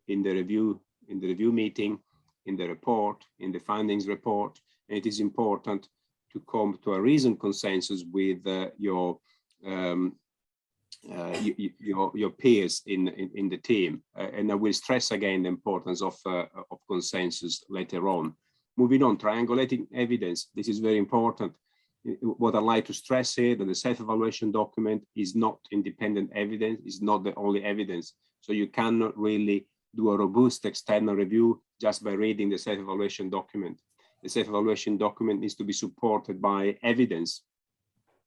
in the review meeting, in the report, in the findings report. And it is important to come to a reasoned consensus with your peers in the team. And I will stress again the importance of consensus later on. Moving on, triangulating evidence. This is very important. What I'd like to stress here, that the self-evaluation document is not independent evidence, is not the only evidence. So you cannot really do a robust external review just by reading the self-evaluation document. The self-evaluation document needs to be supported by evidence.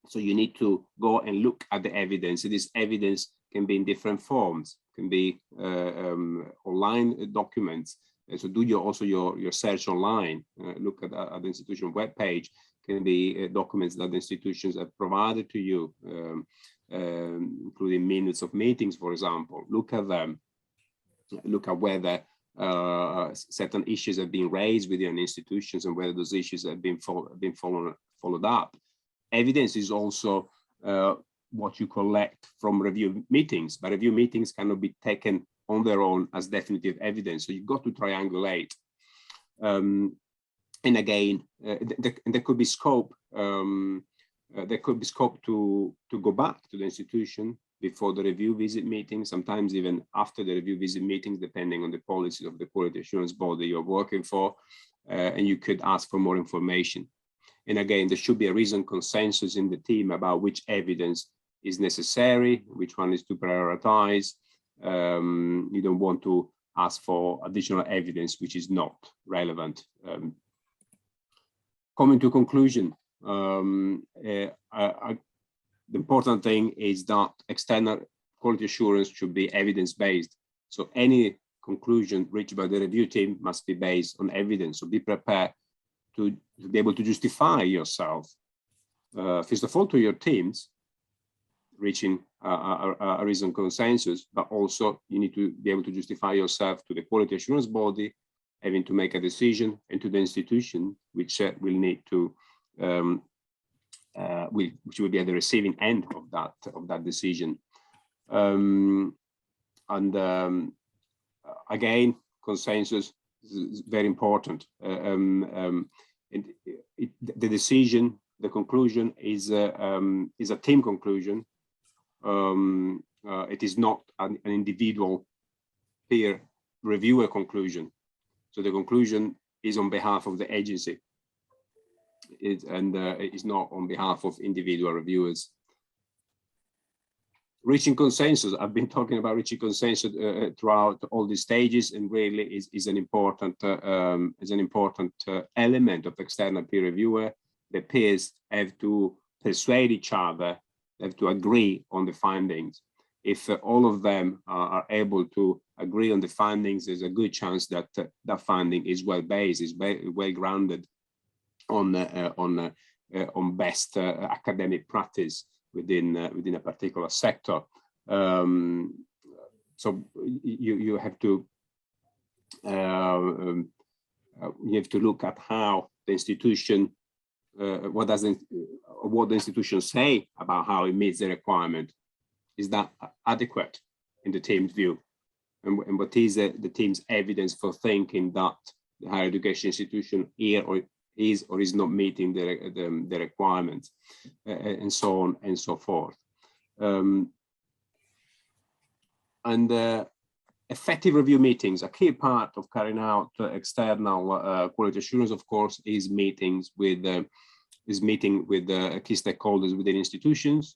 So you need to go and look at the evidence. This evidence can be in different forms, can be online documents. So do also your search online, look at the institution webpage. Can be documents that the institutions have provided to you, including minutes of meetings, for example. Look at them. Look at whether certain issues have been raised within institutions and whether those issues have been followed up. Evidence is also what you collect from review meetings, but review meetings cannot be taken on their own as definitive evidence. So you've got to triangulate. And again, there could be scope. There could be scope to go back to the institution before the review visit meeting, sometimes even after the review visit meetings, depending on the policies of the quality assurance body you're working for, and you could ask for more information. And again, there should be a reasoned consensus in the team about which evidence is necessary, which one is to prioritize. You don't want to ask for additional evidence which is not relevant. Coming to conclusion, the important thing is that external quality assurance should be evidence-based. So any conclusion reached by the review team must be based on evidence. So be prepared to be able to justify yourself, first of all, to your teams, reaching a reasoned consensus, but also you need to be able to justify yourself to the quality assurance body, having to make a decision, and to the institution, which will need to, which will be at the receiving end of that decision. Again, consensus is very important. The decision, the conclusion is a team conclusion. It is not an individual peer reviewer conclusion. So the conclusion is on behalf of the agency, and it is not on behalf of individual reviewers. Reaching consensus. I've been talking about reaching consensus throughout all these stages, and really is an important element of external peer reviewer. The peers have to persuade each other, have to agree on the findings. If all of them are able to agree on the findings, there's a good chance that that finding is well-based, is well-grounded on best academic practice within a particular sector. So you have to look at how the institution, what the institution say about how it meets the requirement. Is that adequate in the team's view? And what is the team's evidence for thinking that the higher education institution is or is not meeting the requirements, and so on and so forth. Effective review meetings, a key part of carrying out external quality assurance, of course, is meeting with key stakeholders within institutions.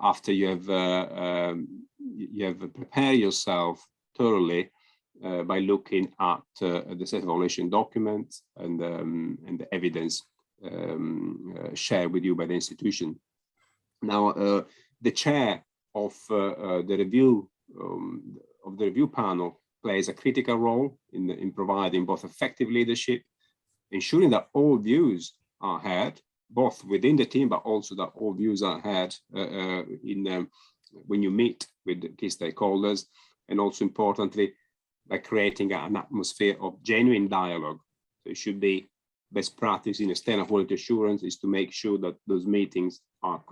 After you have prepared yourself thoroughly by looking at the self-evaluation documents and the evidence shared with you by the institution. Now, the chair of the review panel plays a critical role in providing both effective leadership, ensuring that all views are heard, both within the team, but also that all views are heard when you meet with the key stakeholders, and also importantly, by creating an atmosphere of genuine dialogue. So it should be best practice in external quality assurance is to make sure that those meetings are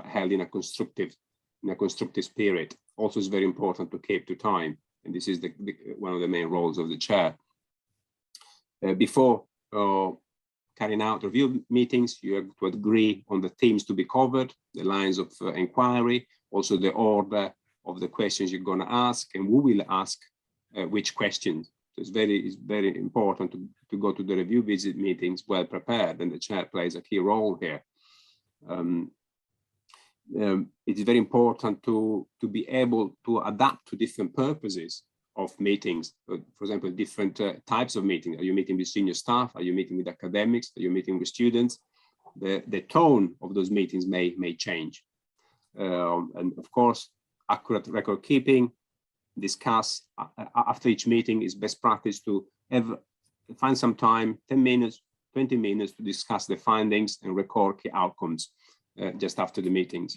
held in a constructive spirit. Also, it's very important to keep to time And this is one of the main roles of the chair. Before carrying out review meetings, you have to agree on the themes to be covered, the lines of inquiry, also the order of the questions you're going to ask, and who will ask which questions. So it's very important to go to the review visit meetings well prepared, and the chair plays a key role here. It is very important to be able to adapt to different purposes of meetings. For example, different types of meetings. Are you meeting with senior staff? Are you meeting with academics? Are you meeting with students? The tone of those meetings may change. And of course, accurate record keeping, discuss after each meeting is best practice to find some time, 10 minutes, 20 minutes to discuss the findings and record key outcomes just after the meetings.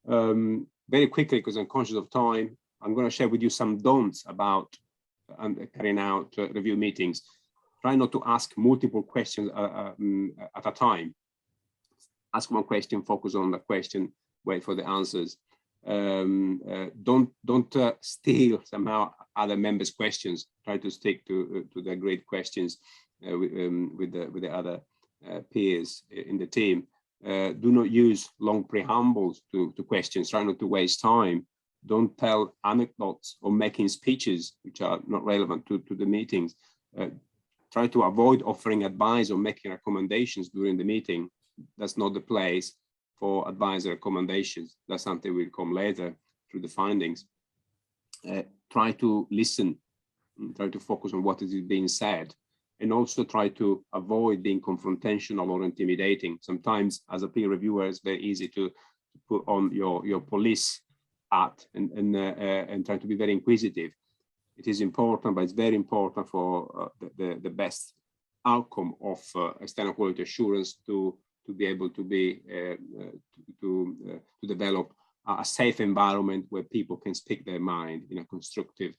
Very quickly, because I'm conscious of time, I'm going to share with you some don'ts about carrying out review meetings. Try not to ask multiple questions at a time. Ask one question, focus on the question, wait for the answers. Don't steal somehow other members' questions. Try to stick to the agreed questions with the other peers in the team. Do not use long preambles to questions. Try not to waste time. Don't tell anecdotes or making speeches which are not relevant to the meetings. Try to avoid offering advice or making recommendations during the meeting. That's not the place for advice or recommendations. That's something will come later through the findings. Try to listen, try to focus on what is being said, and also try to avoid being confrontational or intimidating. Sometimes as a peer reviewer, it's very easy to put on your police hat and try to be very inquisitive. It is important, but it's very important for the best outcome of external quality assurance to be able to develop a safe environment where people can speak their mind in a constructive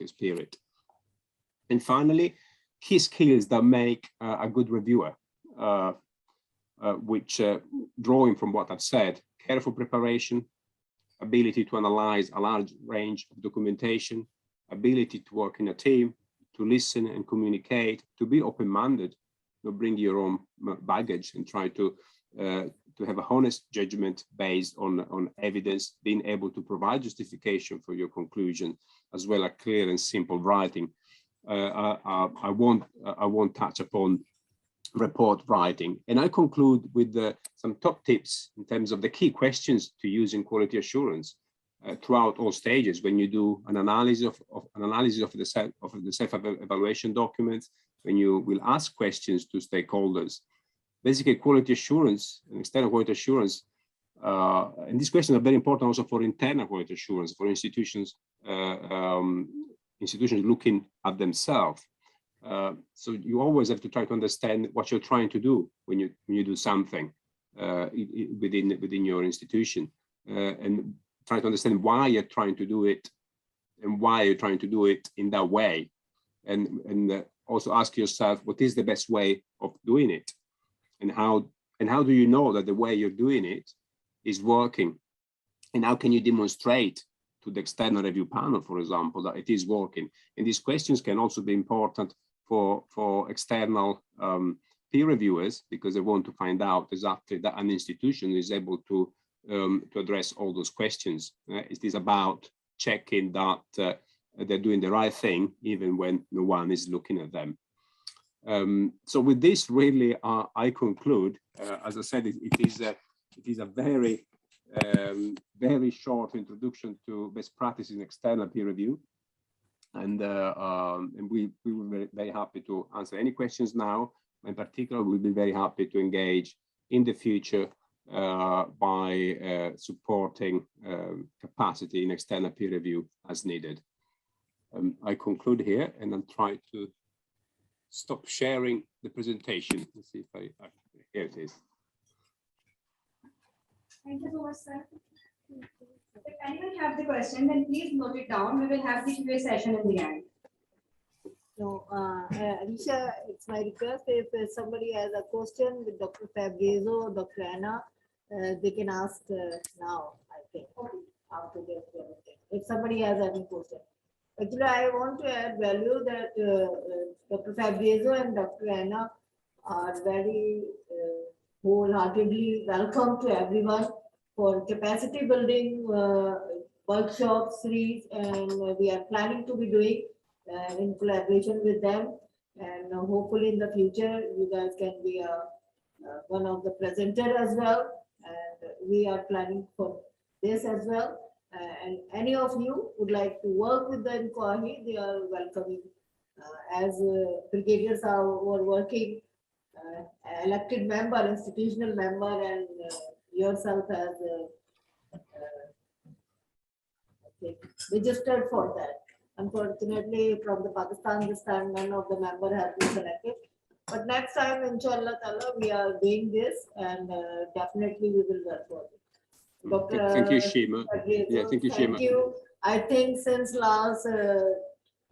spirit. And finally, key skills that make a good reviewer, which drawing from what I've said: careful preparation, ability to analyze a large range of documentation, ability to work in a team, to listen and communicate, to be open-minded, not bring your own baggage, and try to have a honest judgment based on evidence, being able to provide justification for your conclusion, as well as clear and simple writing. I won't touch upon report writing, and I conclude with some top tips in terms of the key questions to use in quality assurance throughout all stages. When you do an analysis of the self-evaluation documents, when you will ask questions to stakeholders, basically quality assurance and external quality assurance, and these questions are very important also for internal quality assurance for institutions looking at themselves. So you always have to try to understand what you're trying to do when you do something within your institution, and try to understand why you're trying to do it and why you're trying to do it in that way, and also ask yourself, what is the best way of doing it, and how do you know that the way you're doing it is working, and how can you demonstrate to the external review panel, for example, that it is working. And these questions can also be important for external peer reviewers, because they want to find out exactly that an institution is able to address all those questions. It is about checking that they're doing the right thing, even when no one is looking at them. So with this, really, I conclude. As I said, it is a very very short introduction to best practices in external peer review, and we will be very happy to answer any questions now. In particular, we'll be very happy to engage in the future by supporting capacity in external peer review as needed. I conclude here, and I'll try to stop sharing the presentation. Let's see if here it is. Thank you so much, sir. If anyone have the question, then please note it down. We will have the Q&A session in the end. No, Alicia, it's my request, if somebody has a question with Dr. Fabrizio or Dr. Anna, they can ask now, I think, after their presentation. If somebody has any question. Actually, I want to add value that Dr. Fabrizio and Dr. Anna are very wholeheartedly welcome to everyone for capacity building workshop series, and we are planning to be doing in collaboration with them. And hopefully in the future, you guys can be one of the presenter as well. And we are planning for this as well. And any of you would like to work with the INQAAHE, they are welcoming. As brigadiers were working, elected member, institutional member, and yourself as registered for that. Unfortunately, from the Pakistan this time, none of the member has been selected. But next time, inshallah, we are doing this, and definitely we will work for it. Dr. Thank you, Shima. Yeah, thank you, Shima. Thank you. I think since last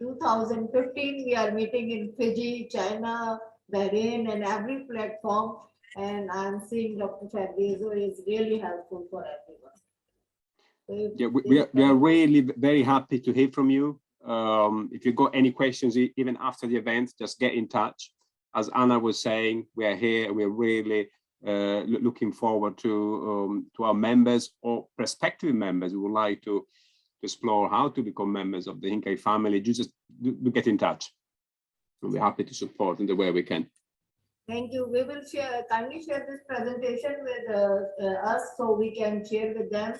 2015, we are meeting in Fiji, China, Bahrain, and every platform. And I'm seeing Dr. Fabrizio is really helpful for everyone. So yeah, we are really very happy to hear from you. If you've got any questions, even after the event, just get in touch. As Anna was saying, we are here. We're really looking forward to our members or prospective members who would like to explore how to become members of the INQAAHE family. Just do get in touch. We'll be happy to support in the way we can. Thank you. We will kindly share this presentation with us so we can share with them,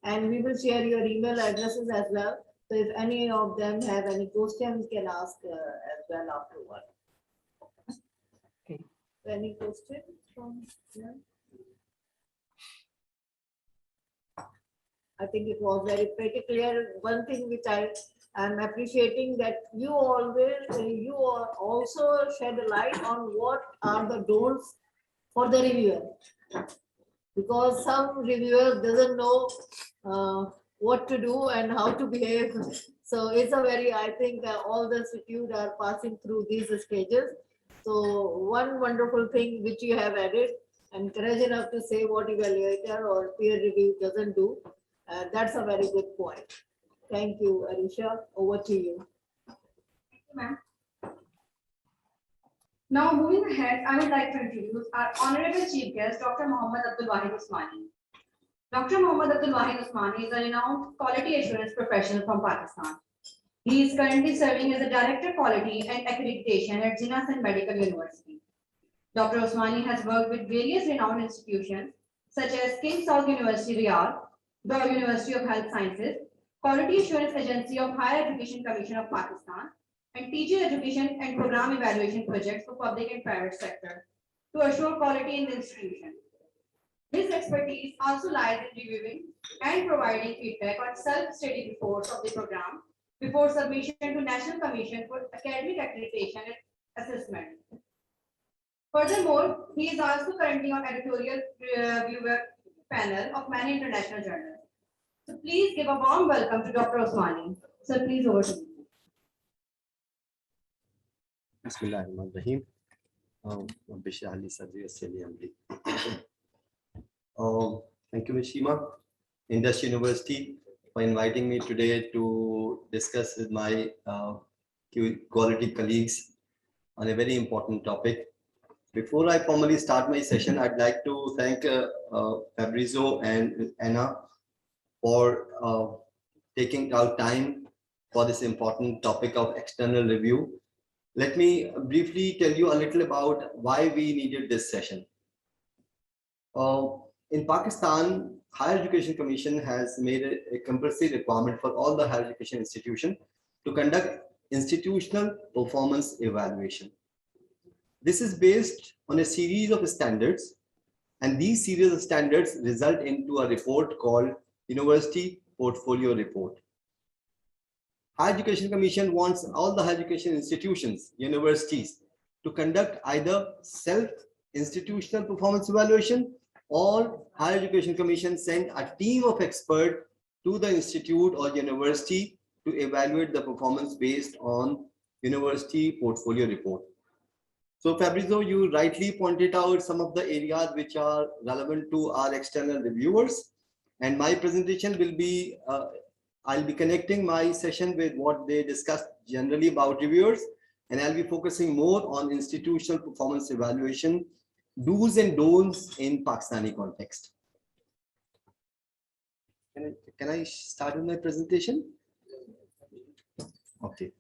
and we will share your email addresses as well. So if any of them have any questions, can ask as well afterward. Okay. Any questions from them? I think it was pretty clear. One thing which I am appreciating, that you also shed a light on what are the don'ts for the reviewer, because some reviewers doesn't know what to do and how to behave. So it's I think all the institute are passing through these stages. So one wonderful thing which you have added, and courage enough to say what evaluator or peer review doesn't do. That's a very good point. Thank you, Arisha. Over to you. Thank you, ma'am. Now, moving ahead, I would like to introduce our honorable chief guest, Dr. Abdul Wahid Usmani. Dr. Abdul Wahid Usmani is a renowned quality assurance professional from Pakistan. He is currently serving as a Director Quality and Accreditation at Indus Medical University. Dr. Usmani has worked with various renowned institutions such as King Saud University, Riyadh, the University of Health Sciences, Quality Assurance Agency of Higher Education Commission of Pakistan, and teacher education and program evaluation projects for public and private sector to assure quality in the institution. His expertise also lies in reviewing and providing feedback on self-study reports of the program before submission to National Commission for Academic Accreditation and Assessment. Furthermore, he is also currently on editorial reviewer panel of many international journals. So please give a warm welcome to Dr. Usmani. So please over to you. Bismillahirrahmanirrahim. Thank you, Ms. Shima, Indus University, for inviting me today to discuss with my quality colleagues on a very important topic. Before I formally start my session, I'd like to thank Fabrizio and Anna for taking out time for this important topic of external review. Let me briefly tell you a little about why we needed this session. In Pakistan, Higher Education Commission has made a compulsory requirement for all the higher education institutions to conduct institutional performance evaluation. This is based on a series of standards, and these series of standards result into a report called University Portfolio Report. Higher Education Commission wants all the higher education institutions, universities, to conduct either self-institutional performance evaluation, or Higher Education Commission send a team of experts to the institute or university to evaluate the performance based on University Portfolio Report. So Fabrizio, you rightly pointed out some of the areas which are relevant to our external reviewers, and my presentation will be I'll be connecting my session with what they discussed generally about reviewers, and I'll be focusing more on institutional performance evaluation, do's and don'ts in Pakistani context. Can I start with my presentation? Okay.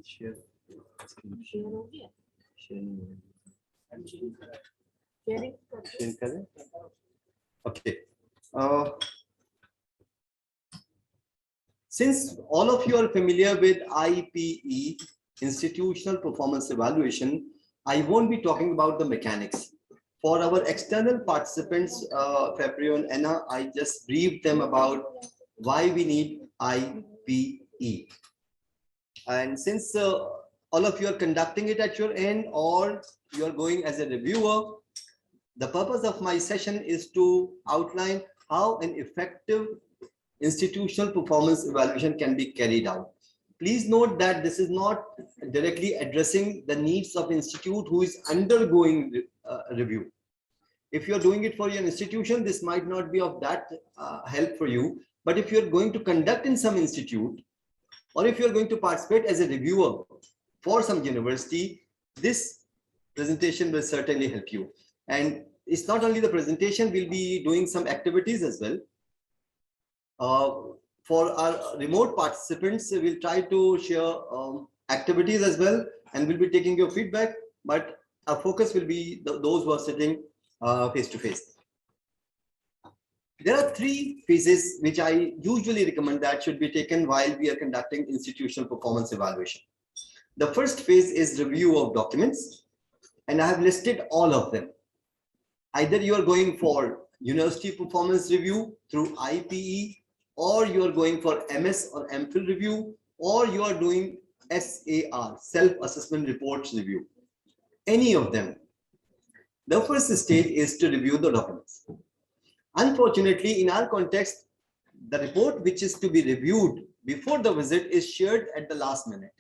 Share. Okay. Since all of you are familiar with IPE, Institutional Performance Evaluation, I won't be talking about the mechanics. For our external participants, Fabrizio and Anna, I just briefed them about why we need IPE. And since all of you are conducting it at your end or you are going as a reviewer, the purpose of my session is to outline how an effective institutional performance evaluation can be carried out. Please note that this is not directly addressing the needs of institute who is undergoing review. If you're doing it for your institution, this might not be of that help for you. But if you're going to conduct in some institute, or if you're going to participate as a reviewer for some university, this presentation will certainly help you. And it's not only the presentation, we'll be doing some activities as well. For our remote participants, we'll try to share activities as well, and we'll be taking your feedback, but our focus will be those who are sitting face to face. There are 3 phases which I usually recommend that should be taken while we are conducting institutional performance evaluation. The first phase is review of documents, and I have listed all of them. Either you are going for university performance review through IPE, or you are going for MS or MPhil review, or you are doing SAR, self-assessment reports review. Any of them. The first stage is to review the documents. Unfortunately, in our context, the report which is to be reviewed before the visit is shared at the last minute,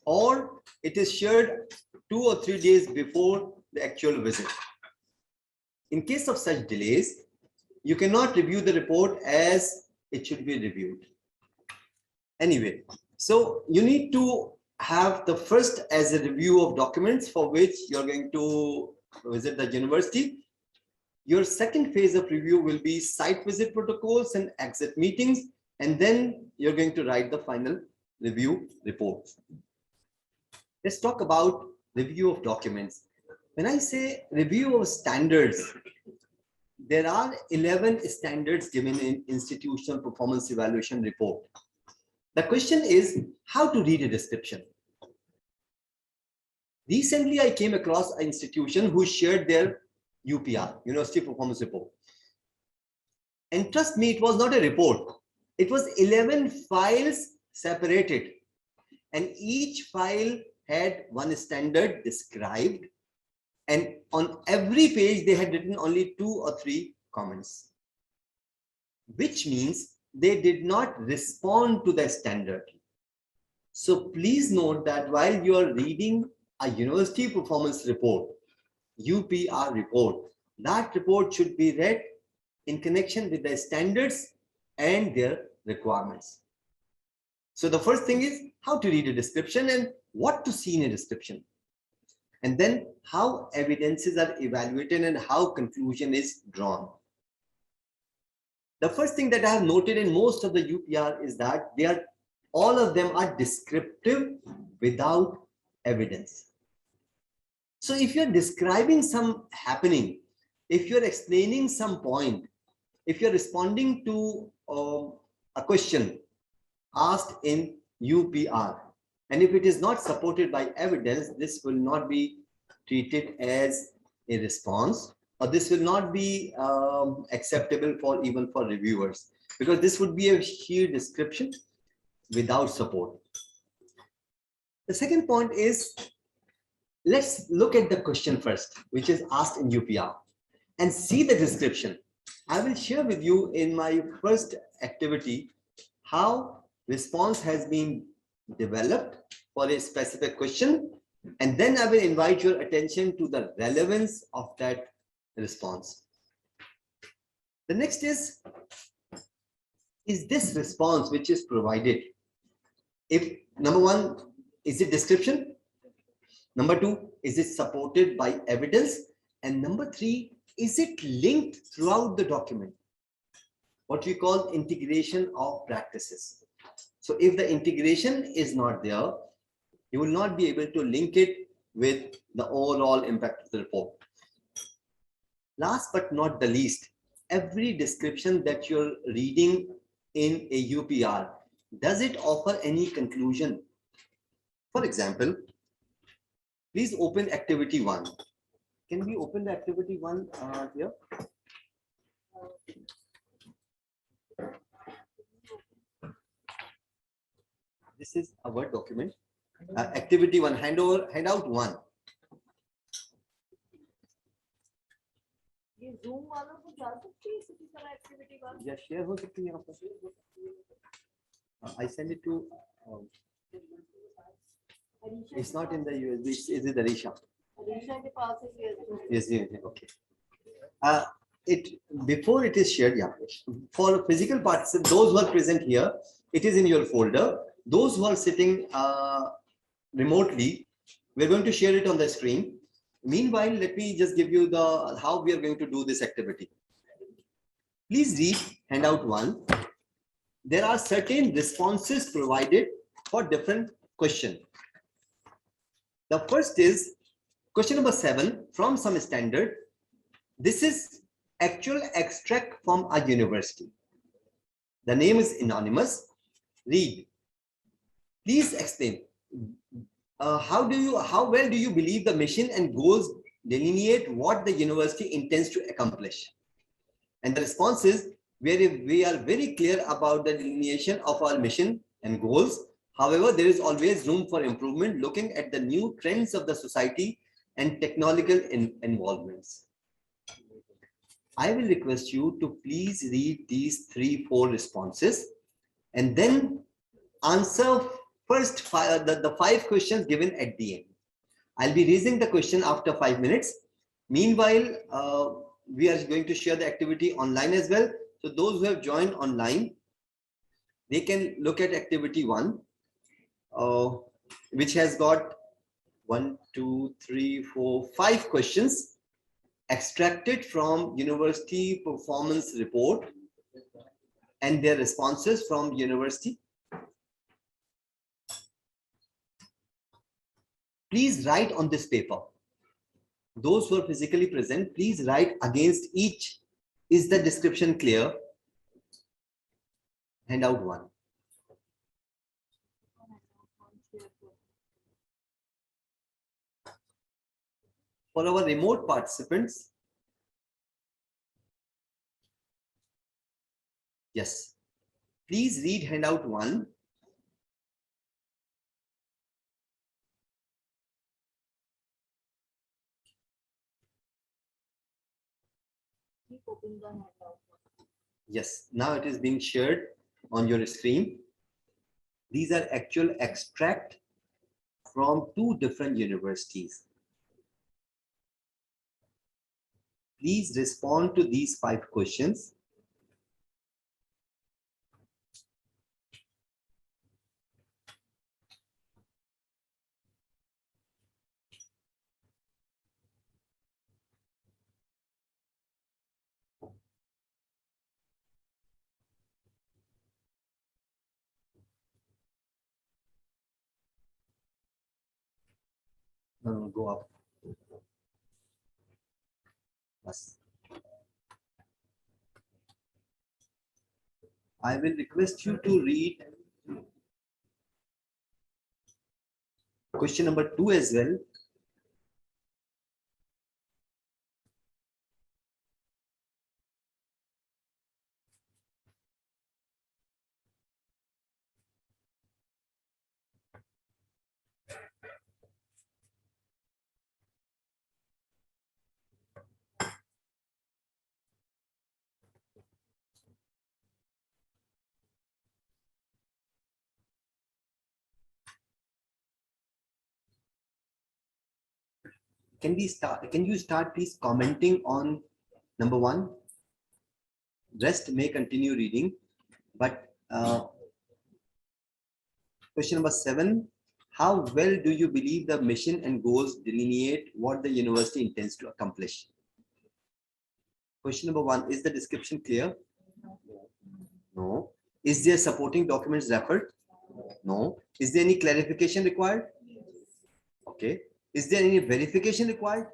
or it is shared 2 or 3 days before the actual visit. In case of such delays, you cannot review the report as it should be reviewed. Anyway, so you need to have the first as a review of documents for which you're going to visit the university. Your second phase of review will be site visit protocols and exit meetings, and then you're going to write the final review report. Let's talk about review of documents. When I say review of standards, there are 11 standards given in institutional performance evaluation report. The question is how to read a description. Recently, I came across an institution who shared their UPR, University Performance Report. And trust me, it was not a report. It was 11 files separated. And each file had one standard described. And on every page, they had written only 2 or 3 comments, which means they did not respond to the standard. So please note that while you are reading a university performance report, UPR report, that report should be read in connection with the standards and their requirements. So the first thing is how to read a description and what to see in a description. And then how evidences are evaluated and how conclusion is drawn. The first thing that I have noted in most of the UPR is that all of them are descriptive without evidence. So if you're describing some happening, if you're explaining some point, if you're responding to a question asked in UPR, and if it is not supported by evidence, this will not be treated as a response, or this will not be acceptable for even for reviewers, because this would be a sheer description without support. The second point is, let's look at the question first, which is asked in UPR. and see the description. I will share with you in my first activity how response has been developed for a specific question, and then I will invite your attention to the relevance of that response. The next is this response which is provided? If number one, is it description? Number two, is it supported by evidence? And number three, is it linked throughout the document? What we call integration of practices. So if the integration is not there, you will not be able to link it with the overall impact of the report. Last but not the least, every description that you're reading in a UPR, does it offer any conclusion? For example, please open activity 1. Can we open the activity 1 here? This is a Word document. Activity 1, handout 1. Yeah, share हो सकती है यहाँ पर. I send it to. It's not in the USB. Is it Arisha? Arisha के पास है USB. Yes, okay. Before it is shared, yeah. For physical participants, those who are present here, it is in your folder. Those who are sitting remotely, we're going to share it on the screen. Meanwhile, let me just give you how we are going to do this activity. Please read handout 1. There are certain responses provided for different questions. The first is question number 7 from some standard. This is actual extract from a university. The name is anonymous. Read. Please explain. How well do you believe the mission and goals delineate what the university intends to accomplish? And the response is, we are very clear about the delineation of our mission and goals. However, there is always room for improvement looking at the new trends of the society and technological involvements. I will request you to please read these 3-4 responses and then answer first the 5 questions given at the end. I'll be raising the question after 5 minutes. Meanwhile, we are going to share the activity online as well. So those who have joined online, they can look at activity 1, which has got 1, 2, 3, 4, 5 questions extracted from university performance report and their responses from university. Please write on this paper. Those who are physically present, please write against each. Is the description clear? Handout 1. For our remote participants, yes, please read handout 1. Yes, now it is being shared on your screen. These are actual extract from 2 different universities. Please respond to these 5 questions. Go up. Yes. I will request you to read question number 2 as well. Can you start please commenting on number 1? Rest may continue reading, but question number 7, how well do you believe the mission and goals delineate what the university intends to accomplish? Question number 1, is the description clear? No. Is there supporting documents referred? No. Is there any clarification required? Okay. Is there any verification required?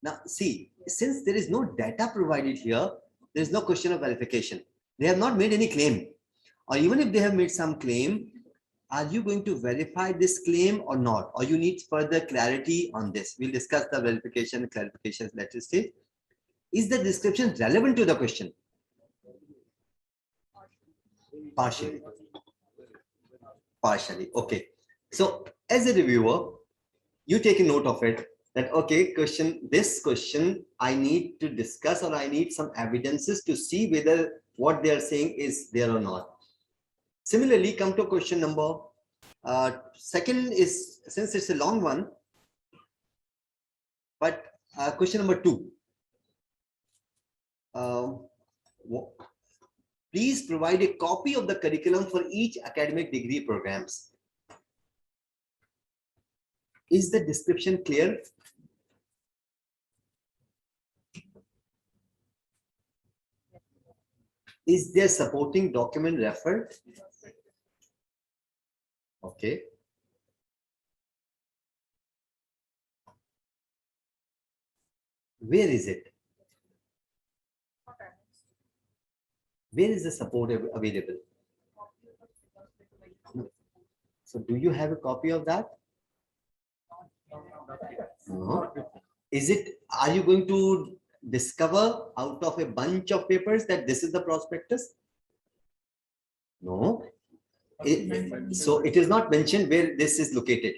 Now, see, since there is no data provided here, there is no question of verification. They have not made any claim. Or even if they have made some claim, are you going to verify this claim or not? Or you need further clarity on this? We'll discuss the verification and clarifications later stage. Is the description relevant to the question? Partially. Partially. Okay. So as a reviewer, you take a note of it that, okay, this question I need to discuss, or I need some evidences to see whether what they are saying is there or not. Similarly, come to question number second is, since it's a long one, but question number 2. Please provide a copy of the curriculum for each academic degree programs. Is the description clear? Is there supporting document referred? Okay. Where is it? Where is the support available? So do you have a copy of that? No. Is it, are you going to discover out of a bunch of papers that this is the prospectus? No. So it is not mentioned where this is located.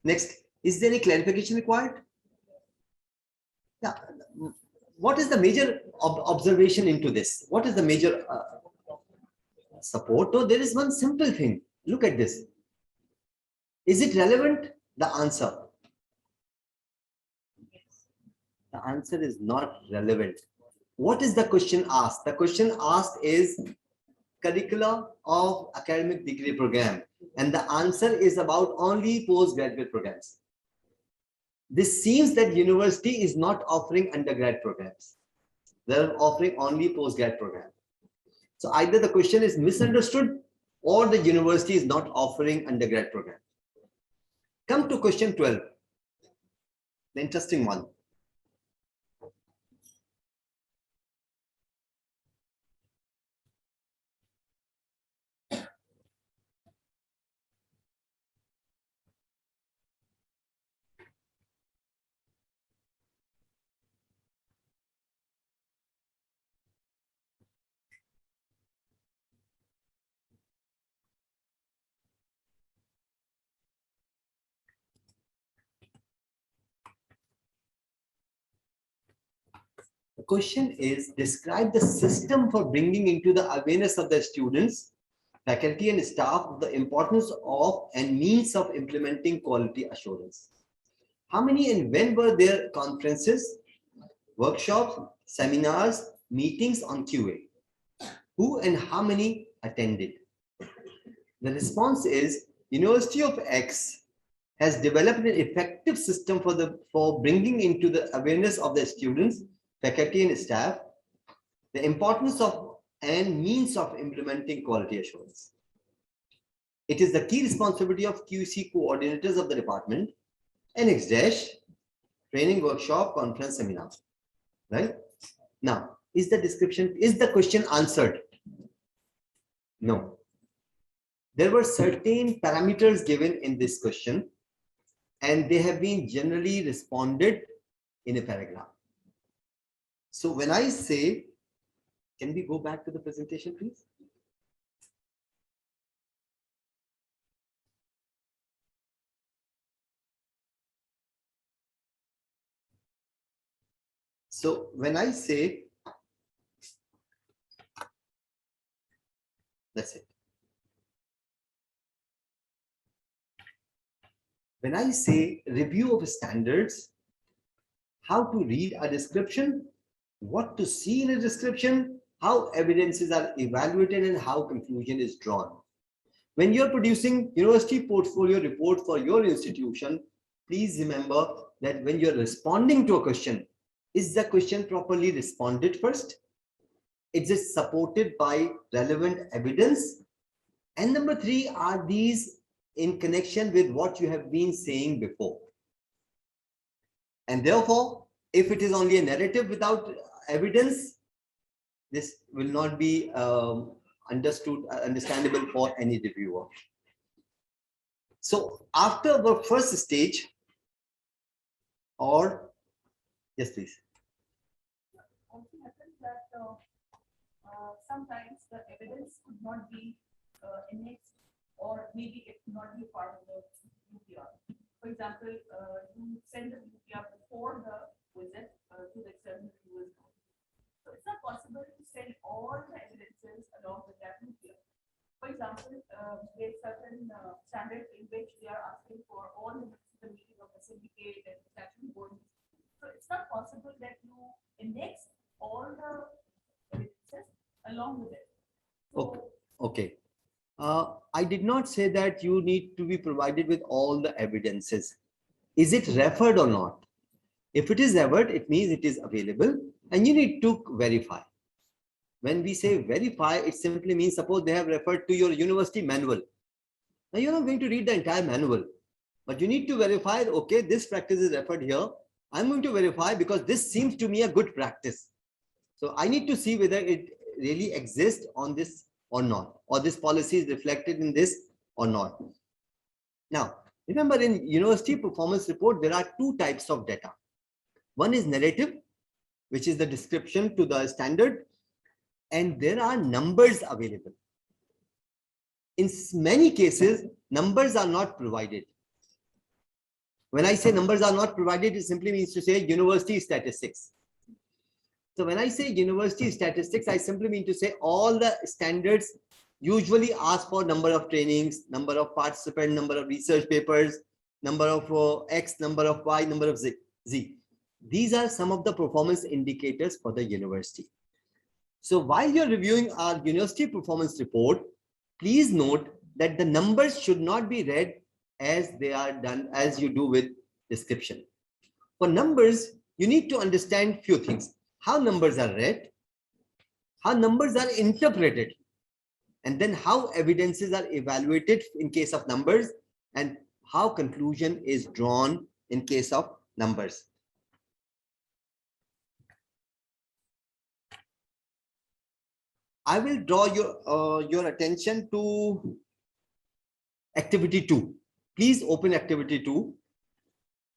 Next, is there any clarification required? Yeah. What is the major observation into this? What is the major support? So there is one simple thing. Look at this. Is it relevant? The answer. The answer is not relevant. What is the question asked? The question asked is curricula of academic degree program, and the answer is about only postgraduate programs. This seems that university is not offering undergrad programs. They're offering only postgrad program. So either the question is misunderstood or the university is not offering undergrad program. Come to question 12, the interesting one. The question is, describe the system for bringing into the awareness of the students, faculty and staff of the importance of and means of implementing quality assurance. How many and when were there conferences, workshops, seminars, meetings on QA? Who and how many attended? The response is, University of X has developed an effective system for bringing into the awareness of the students, faculty and staff, the importance of and means of implementing quality assurance. It is the key responsibility of QC coordinators of the department, NX- training workshop, conference, seminar. Right? Now, is the question answered? No. There were certain parameters given in this question, and they have been generally responded in a paragraph. So when I say, can we go back to the presentation, please? So when I say, that's it. when I say review of standards, how to read a description, what to see in a description, how evidences are evaluated, and how conclusion is drawn. When you're producing university portfolio report for your institution, please remember that when you're responding to a question, is the question properly responded first? Is it supported by relevant evidence? And number three, are these in connection with what you have been saying before? And therefore, if it is only a narrative without evidence, this will not be understandable for any reviewer. So after the first stage, or yes, please. Also happens that sometimes the evidence could not be annexed, or maybe it could not be part of the UPR. For example, you send the UPR before the visit to the external reviewers. So it's not possible to send all the evidences along with that UPR. For example, there's certain standards in which they are asking for all the meeting of the syndicate and statutory board. So it's not possible that you index all the evidences along with it. So, okay. I did not say that you need to be provided with all the evidences. Is it referred or not? If it is referred, it means it is available and you need to verify. When we say verify, it simply means suppose they have referred to your university manual. Now you're not going to read the entire manual, but you need to verify, okay, this practice is referred here. I'm going to verify because this seems to me a good practice. So I need to see whether it really exists on this or not, or this policy is reflected in this or not. Now, remember in university performance report, there are two types of data. One is narrative, which is the description to the standard, and there are numbers available. In many cases, numbers are not provided. When I say numbers are not provided, it simply means to say university statistics. So when I say university statistics, I simply mean to say all the standards usually ask for number of trainings, number of participants, number of research papers, number of X, number of Y, number of Z. These are some of the performance indicators for the university. So while you're reviewing our university performance report, please note that the numbers should not be read as they are done, as you do with description. For numbers, you need to understand few things. How numbers are read, how numbers are interpreted, and then how evidences are evaluated in case of numbers, and how conclusion is drawn in case of numbers. I will draw your attention to activity 2. Please open activity 2.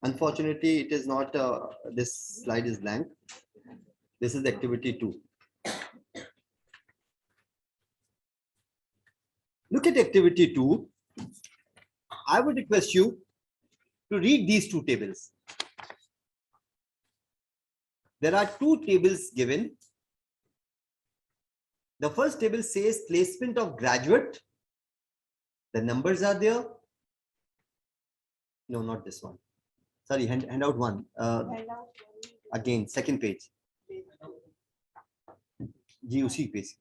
Unfortunately, it is not, this slide is blank. This is activity 2. Look at activity 2. I would request you to read these two tables. There are two tables given. The first table says placement of graduate. The numbers are there. No, not this one. Sorry, hand out one. Again, second page. GUC page.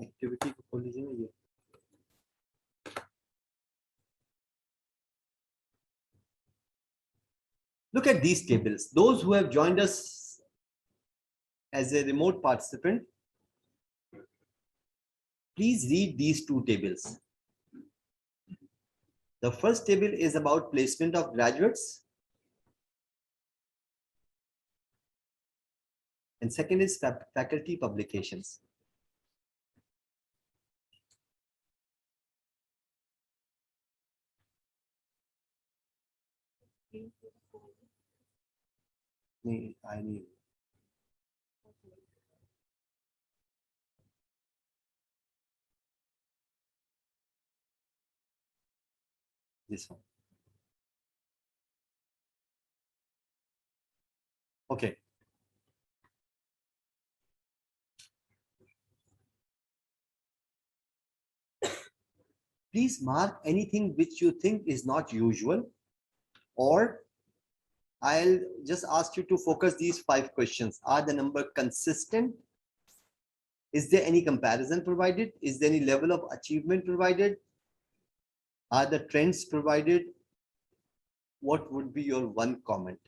Activity को खोल लीजिए ना ये. Look at these tables. Those who have joined us as a remote participant, please read these two tables. The first table is about placement of graduates, and second is faculty publications. I need. This one. Okay. Please mark anything which you think is not usual, or I'll just ask you to focus these 5 questions. Are the number consistent? Is there any comparison provided? Is there any level of achievement provided? Are the trends provided? What would be your one comment?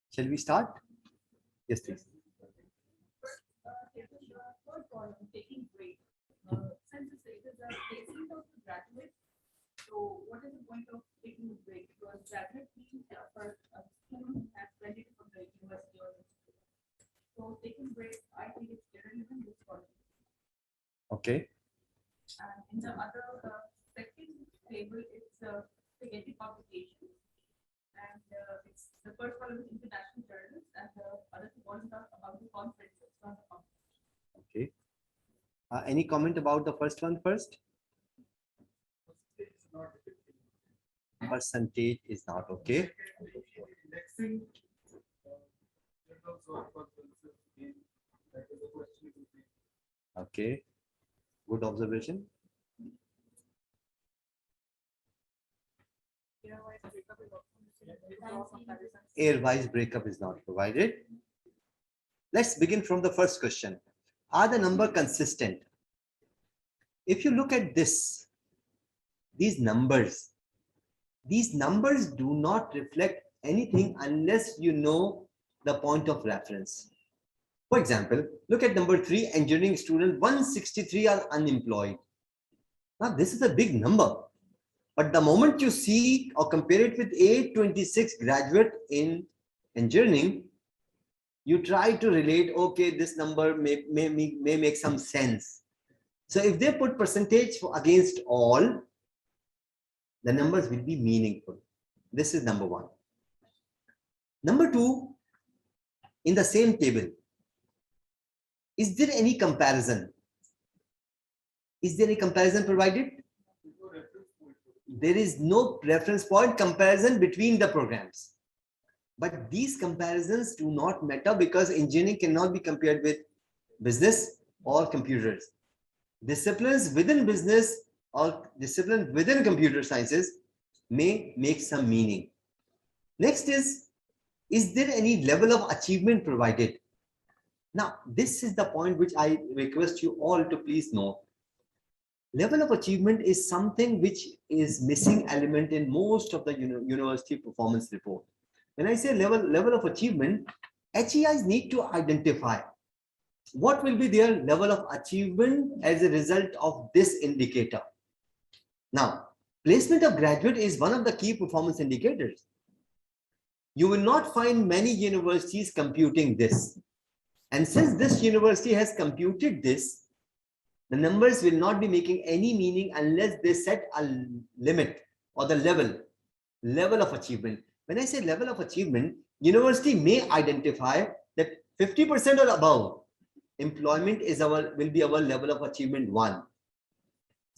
Shall we start? Yes, please. Third column, taking break. Since the status are placement of the graduate, so what is the point of taking a break? Because graduate means for a student who has graduated from the university or institute. So taking break, I think it's irrelevant this column. Okay. And in the other second table, it's spaghetti publication. And it's the first column is international journals, and the other two columns are about the conferences, not the conference. Okay. Any comment about the first one first? Percentage is not okay. Okay. Good observation. Air-wise breakup is not provided. Let's begin from the first question. Are the number consistent? If you look at this, these numbers do not reflect anything unless you know the point of reference. For example, look at number 3, engineering student 163 are unemployed. Now this is a big number, but the moment you see or compare it with 826 graduate in engineering, you try to relate, okay, this number may make some sense. So if they put percentage against all, the numbers will be meaningful. This is number 1. Number 2, in the same table, is there any comparison? Is there any comparison provided? There is no reference point comparison between the programs. But these comparisons do not matter because engineering cannot be compared with business or computers. Disciplines within business or discipline within computer sciences may make some meaning. Next is there any level of achievement provided? Now, this is the point which I request you all to please know. Level of achievement is something which is missing element in most of the university performance report. When I say level of achievement, HEIs need to identify what will be their level of achievement as a result of this indicator. Now, placement of graduate is one of the key performance indicators. You will not find many universities computing this. And since this university has computed this, the numbers will not be making any meaning unless they set a limit or the level of achievement. When I say level of achievement, university may identify that 50% or above employment will be our level of achievement 1.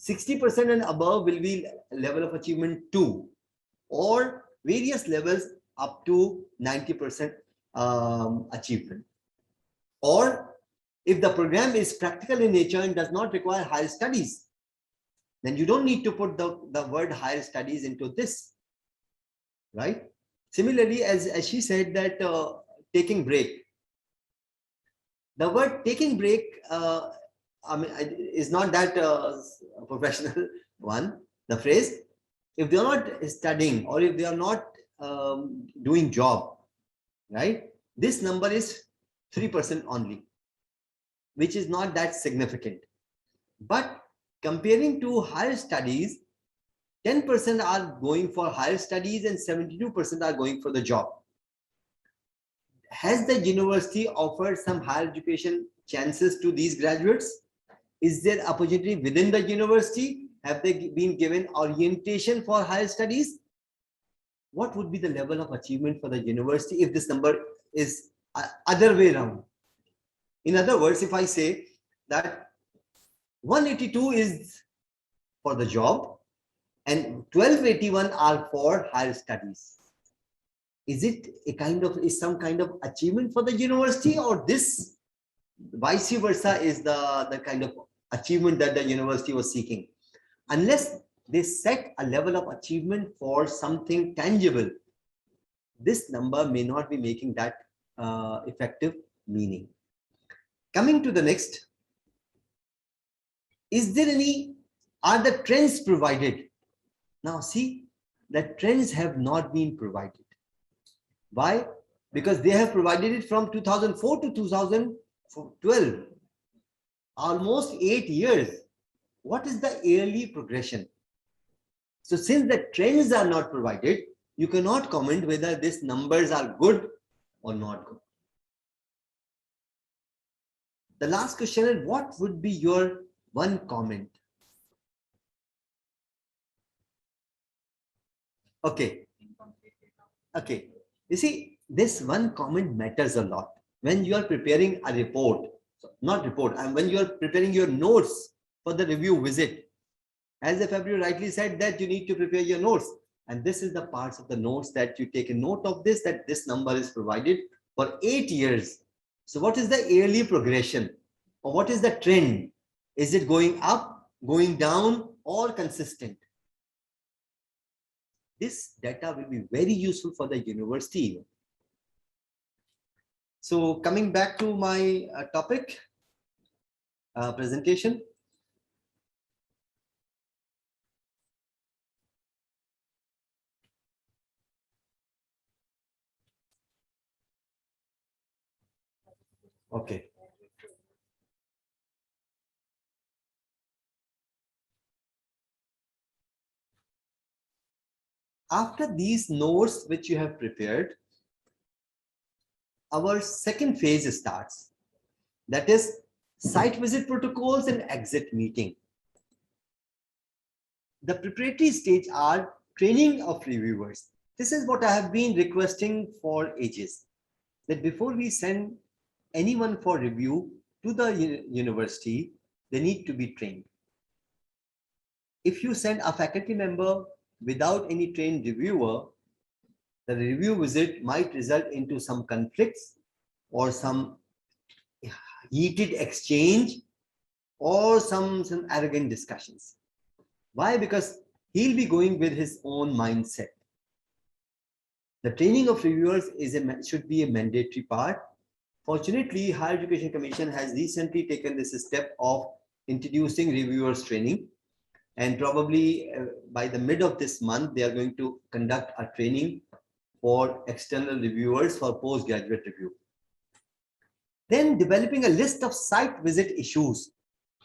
60% and above will be level of achievement 2, or various levels up to 90% achievement. Or if the program is practical in nature and does not require higher studies, then you don't need to put the word higher studies into this, right? Similarly, as she said that taking break, the word taking break I mean, is not that professional one. The phrase, if they are not studying or if they are not doing job, right? This number is 3% only, which is not that significant. But comparing to higher studies, 10% are going for higher studies and 72% are going for the job. Has the university offered some higher education chances to these graduates? Is there opportunity within the university? Have they been given orientation for higher studies? What would be the level of achievement for the university if this number is other way around? In other words, if I say that 182 is for the job and 1281 are for higher studies, is it some kind of achievement for the university, or this vice versa is the kind of achievement that the university was seeking? Unless they set a level of achievement for something tangible, this number may not be making that effective meaning. Coming to the next, are the trends provided? Now see, the trends have not been provided. Why? Because they have provided it from 2004 to 2012, almost 8 years. What is the yearly progression? So since the trends are not provided, you cannot comment whether these numbers are good or not good. The last question is, what would be your one comment? Okay. Okay. You see, this one comment matters a lot. When you are preparing a report, and when you are preparing your notes for the review visit, as Fabrizio rightly said, that you need to prepare your notes. And this is the parts of the notes that you take a note of this, that this number is provided for 8 years. So what is the yearly progression, or what is the trend? Is it going up, going down, or consistent? This data will be very useful for the university. So coming back to my topic, presentation. Okay. After these notes which you have prepared, our second phase starts. That is site visit protocols and exit meeting. The preparatory stage are training of reviewers. This is what I have been requesting for ages, that before we send anyone for review to the university, they need to be trained. If you send a faculty member without any trained reviewer, the review visit might result into some conflicts or some heated exchange or some arrogant discussions. Why? Because he'll be going with his own mindset. The training of reviewers should be a mandatory part. Fortunately, Higher Education Commission has recently taken this step of introducing reviewers training, and probably by the mid of this month, they are going to conduct a training for external reviewers for postgraduate review. Then developing a list of site visit issues.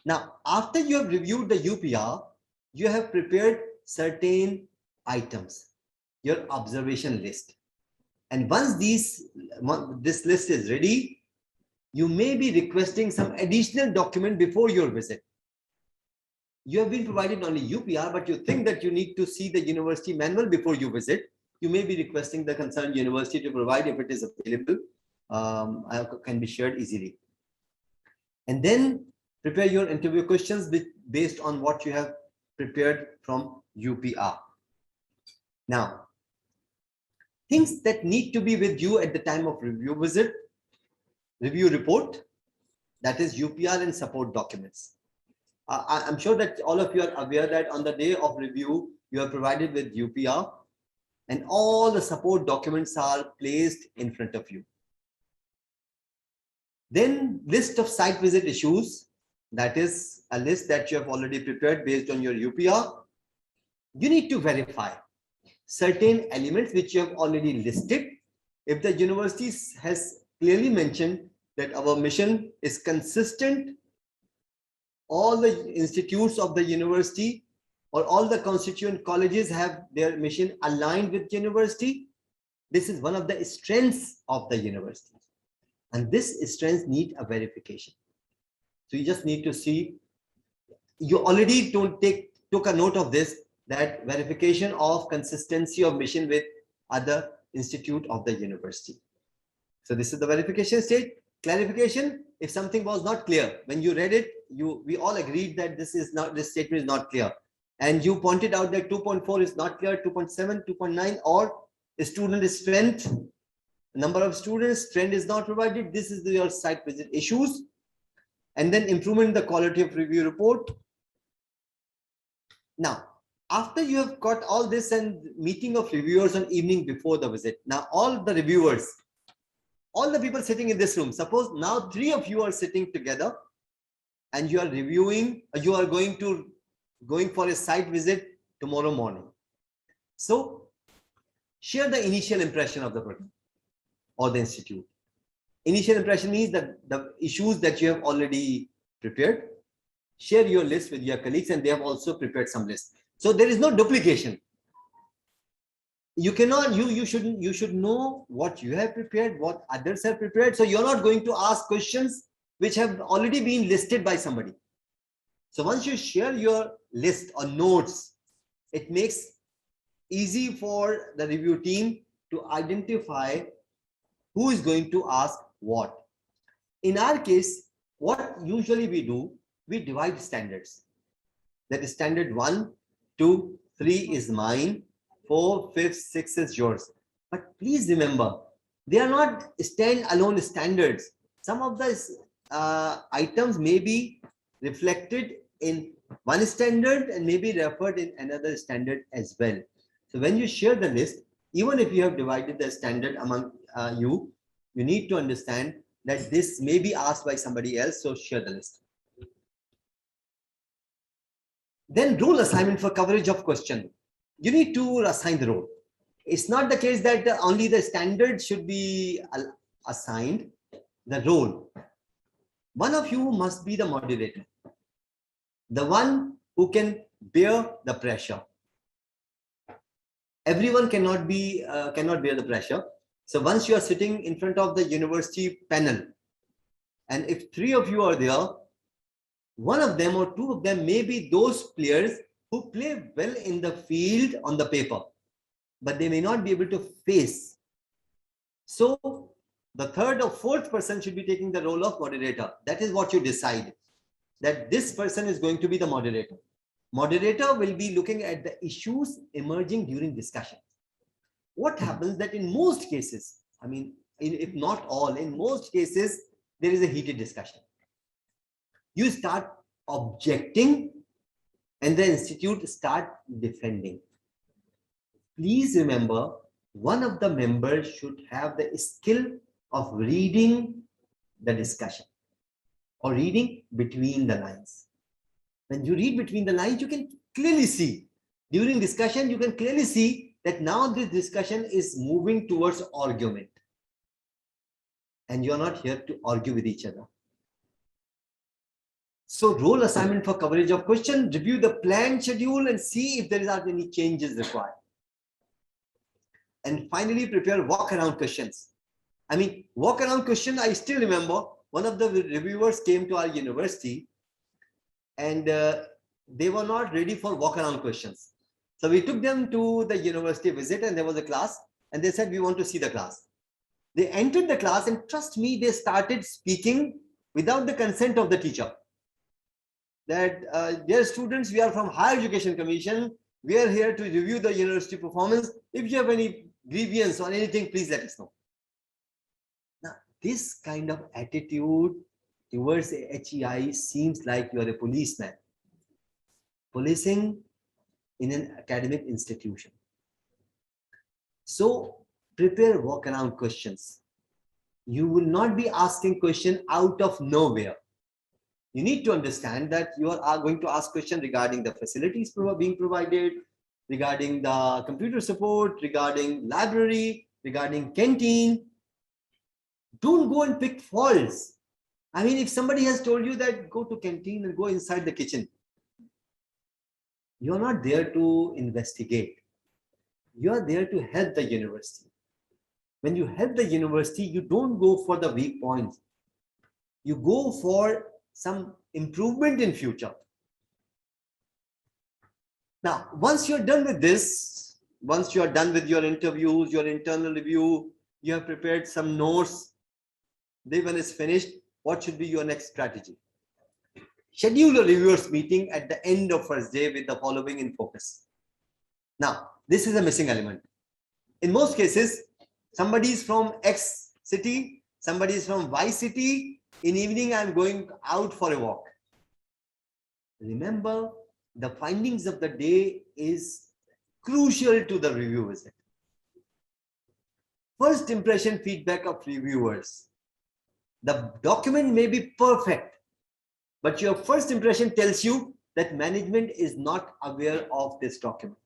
Now, after you have reviewed the UPR, you have prepared certain items, your observation list. And once this list is ready, you may be requesting some additional document before your visit. You have been provided only UPR, but you think that you need to see the university manual before you visit. You may be requesting the concerned university to provide if it is available, can be shared easily. And then prepare your interview questions based on what you have prepared from UPR. Now, things that need to be with you at the time of review visit: review report, that is UPR and support documents. I'm sure that all of you are aware that on the day of review, you are provided with UPR and all the support documents are placed in front of you. Then list of site visit issues, that is a list that you have already prepared based on your UPR. You need to verify certain elements which you have already listed. If the university has clearly mentioned that our mission is consistent, all the institutes of the university or all the constituent colleges have their mission aligned with university. This is one of the strengths of the university. And this strength need a verification. So you just need to see, you already took a note of this, that verification of consistency of mission with other institute of the university. So this is the verification stage. Clarification, if something was not clear, when you read it, we all agreed that this statement is not clear. And you pointed out that 2.4 is not clear, 2.7, 2.9, or student strength, number of students, trend is not provided. This is your site visit issues. And then improvement in the quality of review report. Now, after you have got all this and meeting of reviewers on evening before the visit, now all the reviewers, all the people sitting in this room, suppose now 3 of you are sitting together and you are reviewing, you are going for a site visit tomorrow morning. So share the initial impression of the product or the institute. Initial impression means that the issues that you have already prepared. Share your list with your colleagues, and they have also prepared some lists. So there is no duplication. You cannot, you should know what you have prepared, what others have prepared. So you're not going to ask questions which have already been listed by somebody. So once you share your list or notes, it makes easy for the review team to identify who is going to ask what. In our case, what usually we do, we divide standards. That is standard 1, 2, 3 is mine, 4, 5, 6 is yours. But please remember, they are not stand-alone standards. Some of the items may be reflected in one standard and may be referred in another standard as well. So when you share the list, even if you have divided the standard among you need to understand that this may be asked by somebody else, so share the list. Then role assignment for coverage of question. You need to assign the role. It's not the case that only the standard should be assigned, the role. One of you must be the moderator, the one who can bear the pressure. Everyone cannot bear the pressure. So once you are sitting in front of the university panel, and if 3 of you are there, one of them or 2 of them may be those players who play well in the field on the paper, but they may not be able to face. So the 3rd or 4th person should be taking the role of moderator. That is what you decide, that this person is going to be the moderator. Moderator will be looking at the issues emerging during discussion. What happens that in most cases, I mean, if not all, in most cases, there is a heated discussion. You start objecting and the institute start defending. Please remember, one of the members should have the skill of reading the discussion or reading between the lines. When you read between the lines, you can clearly see, during discussion, you can clearly see that now this discussion is moving towards argument. And you're not here to argue with each other. So role assignment for coverage of question, review the planned schedule and see if there are any changes required. And finally, prepare walk-around questions. I mean, walk-around question, I still remember one of the reviewers came to our university and they were not ready for walk-around questions. So we took them to the university visit and there was a class and they said, we want to see the class. They entered the class and trust me, they started speaking without the consent of the teacher. That dear students, we are from Higher Education Commission. We are here to review the university performance. If you have any grievance or anything, please let us know. Now, this kind of attitude towards HEI seems like you are a policeman. Policing in an academic institution. So prepare walk-around questions. You will not be asking questions out of nowhere. You need to understand that you are going to ask questions regarding the facilities being provided, regarding the computer support, regarding library, regarding canteen. Don't go and pick faults. I mean, if somebody has told you that go to canteen and go inside the kitchen, You're not there to investigate. You're there to help the university. When you help the university, you don't go for the weak points. You go for some improvement in future. Now, once you're done with this, once you're done with your interviews, your internal review, you have prepared some notes, then when it's finished, what should be your next strategy? Schedule a reviewers meeting at the end of first day with the following in focus. Now, this is a missing element. In most cases, somebody is from X city, somebody is from Y city. In evening, I'm going out for a walk. Remember, the findings of the day is crucial to the review visit. First impression feedback of reviewers. The document may be perfect, but your first impression tells you that management is not aware of this document.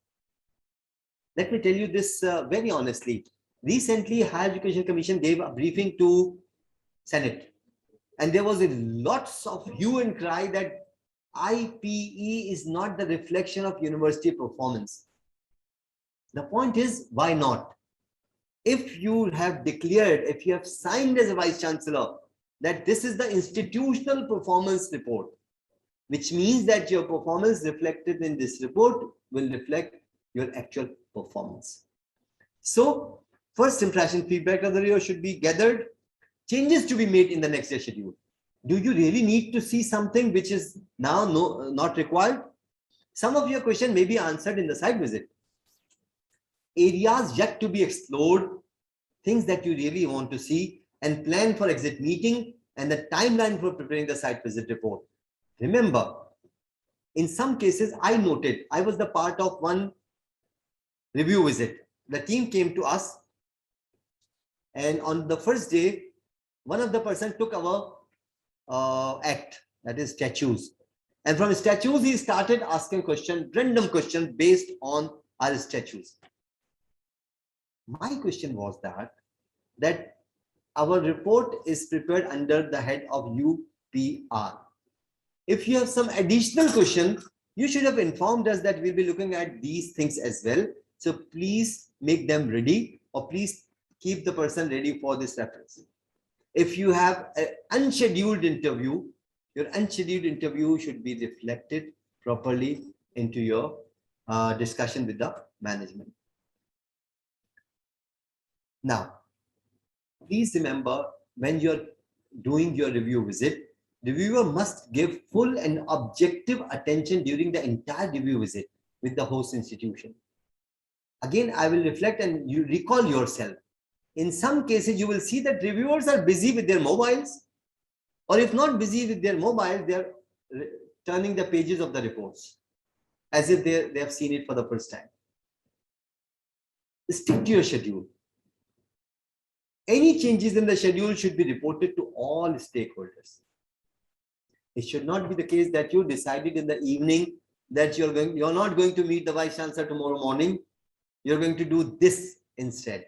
Let me tell you this very honestly. Recently, Higher Education Commission gave a briefing to Senate, and there was a lots of hue and cry that IPE is not the reflection of university performance. The point is, why not? If you have declared, if you have signed as a Vice Chancellor that this is the institutional performance report, which means that your performance reflected in this report will reflect your actual performance. So, first impression feedback of the review should be gathered, changes to be made in the next day schedule. Do you really need to see something which is now not required? Some of your question may be answered in the site visit. Areas yet to be explored, things that you really want to see, and plan for exit meeting and the timeline for preparing the site visit report. Remember, in some cases, I noted, I was the part of one review visit. The team came to us, and on the first day, one of the person took our act, that is statues. And from statues, he started asking questions, random questions based on our statues. My question was that our report is prepared under the head of UPR. If you have some additional questions, you should have informed us that we'll be looking at these things as well. So please make them ready, or please keep the person ready for this reference. If you have an unscheduled interview, your unscheduled interview should be reflected properly into your discussion with the management. Now, please remember, when you're doing your review visit, the reviewer must give full and objective attention during the entire review visit with the host institution. Again, I will reflect and you recall yourself. In some cases, you will see that reviewers are busy with their mobiles, or if not busy with their mobile, they are turning the pages of the reports as if they have seen it for the first time. Stick to your schedule. Any changes in the schedule should be reported to all stakeholders. It should not be the case that you decided in the evening that you're not going to meet the Vice Chancellor tomorrow morning. You're going to do this instead.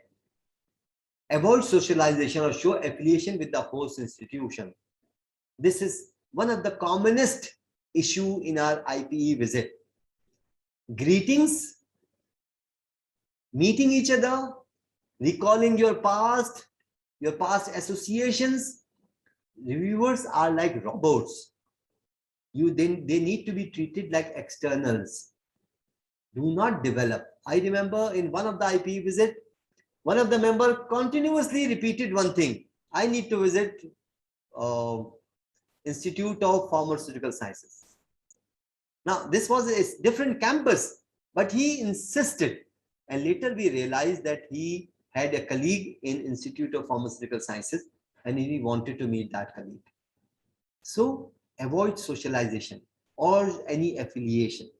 Avoid socialization or show affiliation with the host institution. This is one of the commonest issue in our IPE visit. Greetings, meeting each other, recalling your past associations. Reviewers are like robots. They need to be treated like externals. Do not develop. I remember in one of the IPE visit, one of the members continuously repeated one thing. I need to visit Institute of Pharmaceutical Sciences. Now, this was a different campus, but he insisted. And later we realized that he had a colleague in Institute of Pharmaceutical Sciences, and he wanted to meet that colleague. So avoid socialization or any affiliation.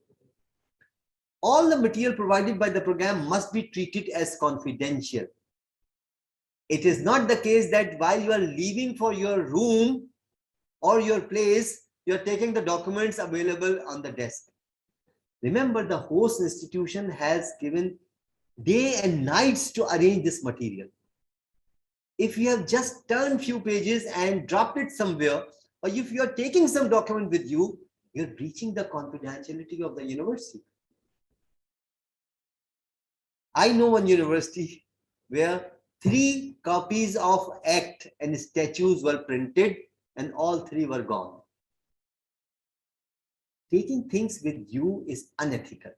All the material provided by the program must be treated as confidential. It is not the case that while you are leaving for your room or your place, you are taking the documents available on the desk. Remember, the host institution has given day and nights to arrange this material. If you have just turned few pages and dropped it somewhere, or if you are taking some document with you, you're breaching the confidentiality of the university. I know one university where 3 copies of Act and statutes were printed and all 3 were gone. Taking things with you is unethical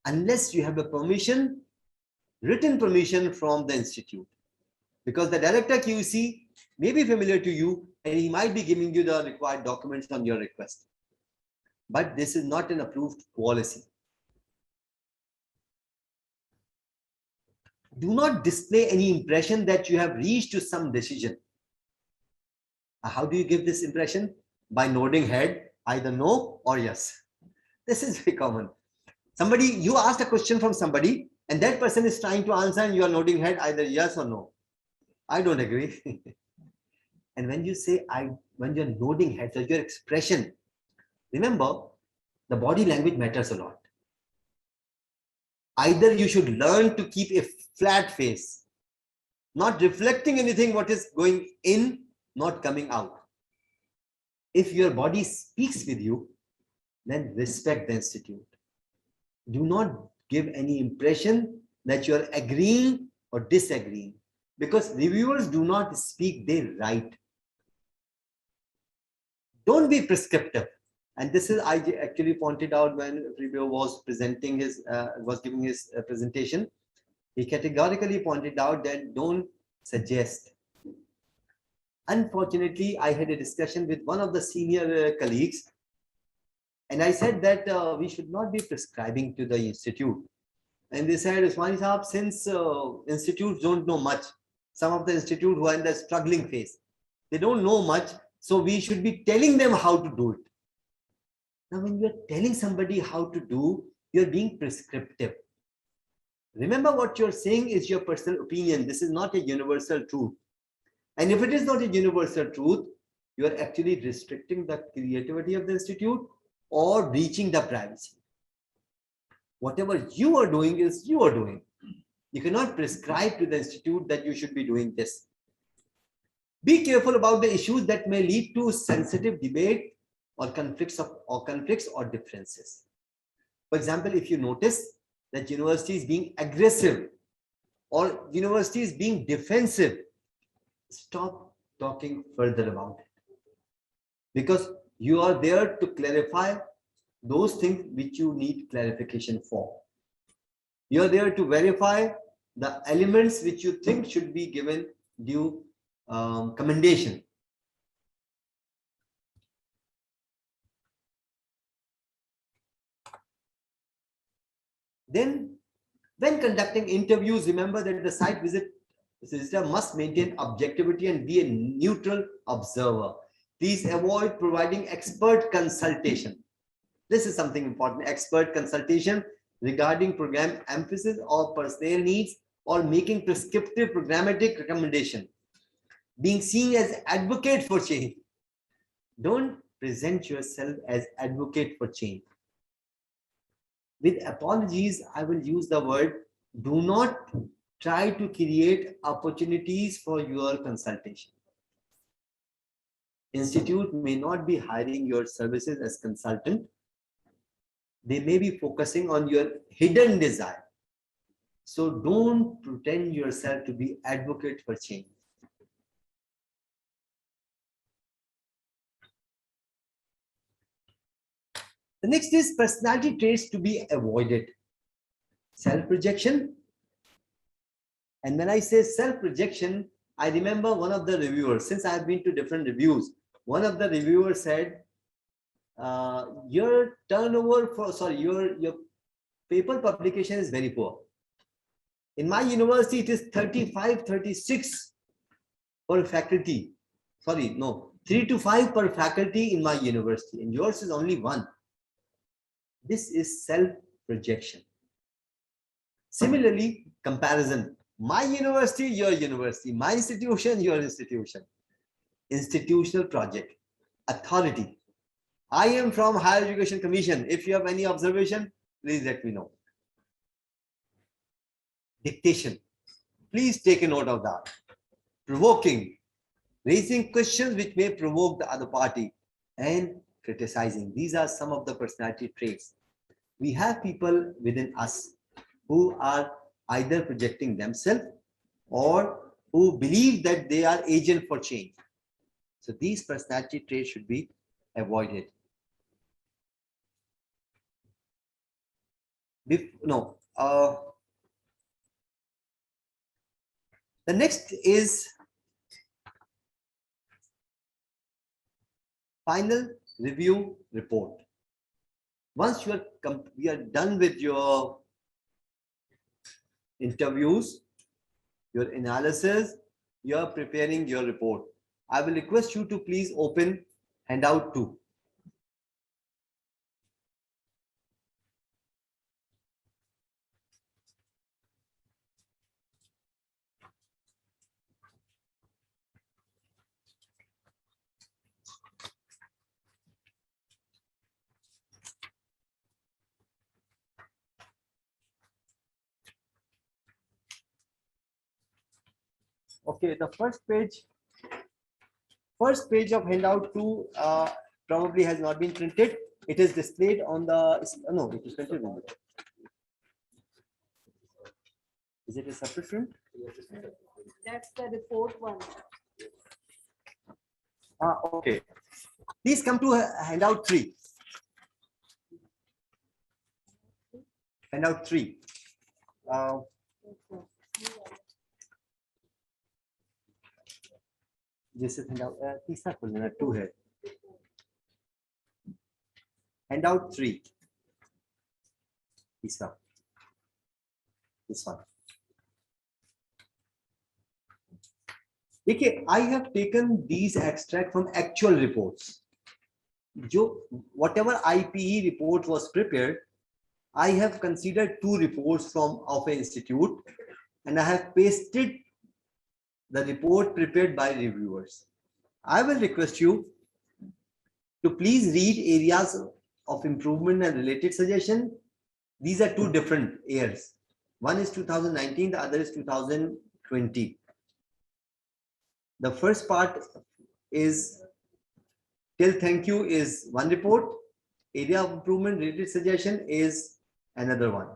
unless you have a permission, written permission from the institute. Because the director QC may be familiar to you and he might be giving you the required documents on your request. But this is not an approved policy. Do not display any impression that you have reached to some decision. How do you give this impression? By nodding head, either no or yes. This is very common. Somebody, you asked a question from somebody and that person is trying to answer and you are nodding head either yes or no. I don't agree. And when you say when you're nodding head, so your expression, remember the body language matters a lot. Either you should learn to keep a flat face, not reflecting anything what is going in, not coming out. If your body speaks with you, then respect the institute. Do not give any impression that you are agreeing or disagreeing, because reviewers do not speak, they write. Don't be prescriptive. And this is, I actually pointed out when reviewer was presenting his, was giving his presentation. He categorically pointed out that don't suggest. Unfortunately, I had a discussion with one of the senior colleagues, and I said that we should not be prescribing to the institute. And they said, Usmani Sahab, since institutes don't know much, some of the institutes who are in the struggling phase, they don't know much, so we should be telling them how to do it. Now, when you're telling somebody how to do, you're being prescriptive. Remember, what you're saying is your personal opinion. This is not a universal truth. And if it is not a universal truth, you are actually restricting the creativity of the institute or breaching the privacy. Whatever you are doing is you are doing. You cannot prescribe to the institute that you should be doing this. Be careful about the issues that may lead to sensitive debate or conflicts or differences. For example, if you notice that university is being aggressive or university is being defensive, stop talking further about it, because you are there to clarify those things which you need clarification for. You are there to verify the elements which you think should be given due commendation. Then, when conducting interviews, remember that the site visitor must maintain objectivity and be a neutral observer. Please avoid providing expert consultation. This is something important. Expert consultation regarding program emphasis or personnel needs, or making prescriptive programmatic recommendation. Being seen as advocate for change. Don't present yourself as advocate for change. With apologies, I will use the word, do not try to create opportunities for your consultation. Institute may not be hiring your services as consultant. They may be focusing on your hidden desire. So don't pretend yourself to be advocate for change. The next is personality traits to be avoided. Self-projection. And when I say self-projection, I remember one of the reviewers, since I have been to different reviews, one of the reviewers said, your turnover for, your paper publication is very poor. In my university, it is 35, 36 per faculty. 3 to 5 per faculty in my university, and yours is only 1. This is self-projection. Similarly, comparison. My university, your university. My institution, your institution. Institutional project. Authority. I am from Higher Education Commission. If you have any observation, please let me know. Dictation. Please take a note of that. Provoking. Raising questions which may provoke the other party. And criticizing. These are some of the personality traits. We have people within us who are either projecting themselves or who believe that they are agent for change. So these personality traits should be avoided. No, the next is final review report. Once you are done with your interviews, your analysis, you are preparing your report. I will request you to please open handout 2. Okay, the first page of handout 2 probably has not been printed. It is displayed on the, no, it is printed. Is it a separate print? That's the report one. Okay. Please come to handout 3. Handout 3. This is handout. तीसरा खोल लेना 2 है. Handout 3. तीसरा. This one. देखिए, I have taken these extract from actual reports. Whatever IPE report was prepared, I have considered 2 reports from of an institute, and I have pasted the report prepared by reviewers. I will request you to please read areas of improvement and related suggestion. These are 2 different years. One is 2019, the other is 2020. The first part is till thank you is one report. Area of improvement related suggestion is another one.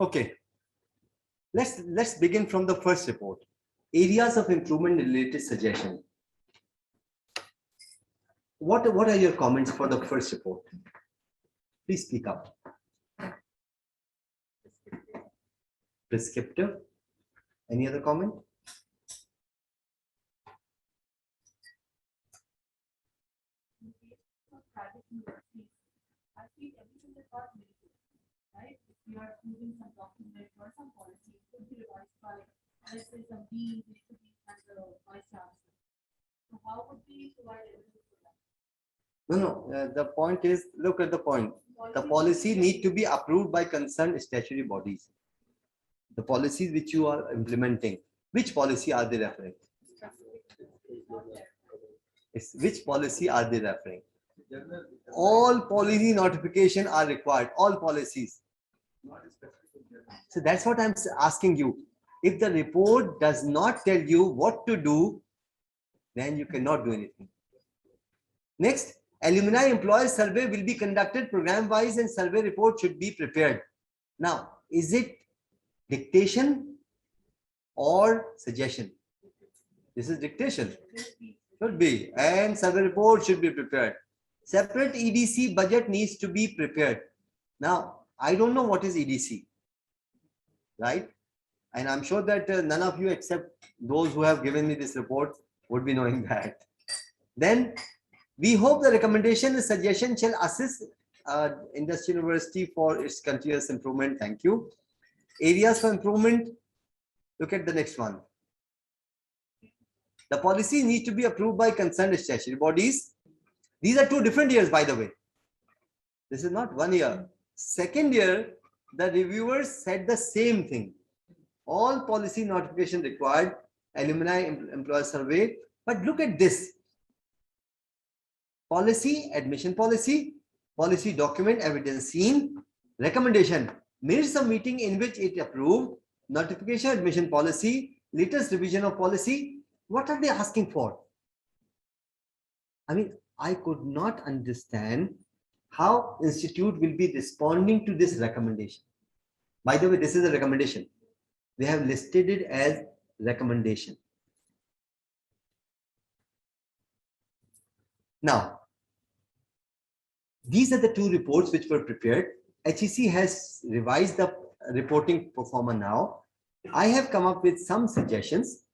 Okay, let's begin from the first report. Areas of improvement related suggestion. What are your comments for the first report? Please speak up. Prescriptive. Any other comment? I feel everything is not right? If you are using some document or some policy, it could be revised by let's say some dean, it could be as a vice chancellor. So how would we provide evidence for that? No, the point is, look at the point. The policy need to be approved by concerned statutory bodies. The policies which you are implementing, which policy are they referring? Which policy are they referring? All policy notification are required, all policies. So that's what I'm asking you. If the report does not tell you what to do, then you cannot do anything. Next, alumni employee survey will be conducted program-wise and survey report should be prepared. Now, is it dictation or suggestion? This is dictation. Should be. And survey report should be prepared. Separate EDC budget needs to be prepared. Now, I don't know what is EDC, right? And I'm sure that none of you except those who have given me this report would be knowing that. Then we hope the recommendation and suggestion shall assist Indus University for its continuous improvement. Thank you. Areas for improvement. Look at the next one. The policy needs to be approved by concerned statutory bodies. These are 2 different years, by the way. This is not 1 year. Second year, the reviewers said the same thing. All policy notification required, alumni employer survey. But look at this. Policy, admission policy, policy document, evidence seen, recommendation, minutes of meeting in which it approved, notification, admission policy, latest revision of policy. What are they asking for? I mean, I could not understand how institute will be responding to this recommendation. By the way, this is a recommendation. They have listed it as recommendation. Now, these are the 2 reports which were prepared. HEC has revised the reporting performer now. I have come up with some suggestions.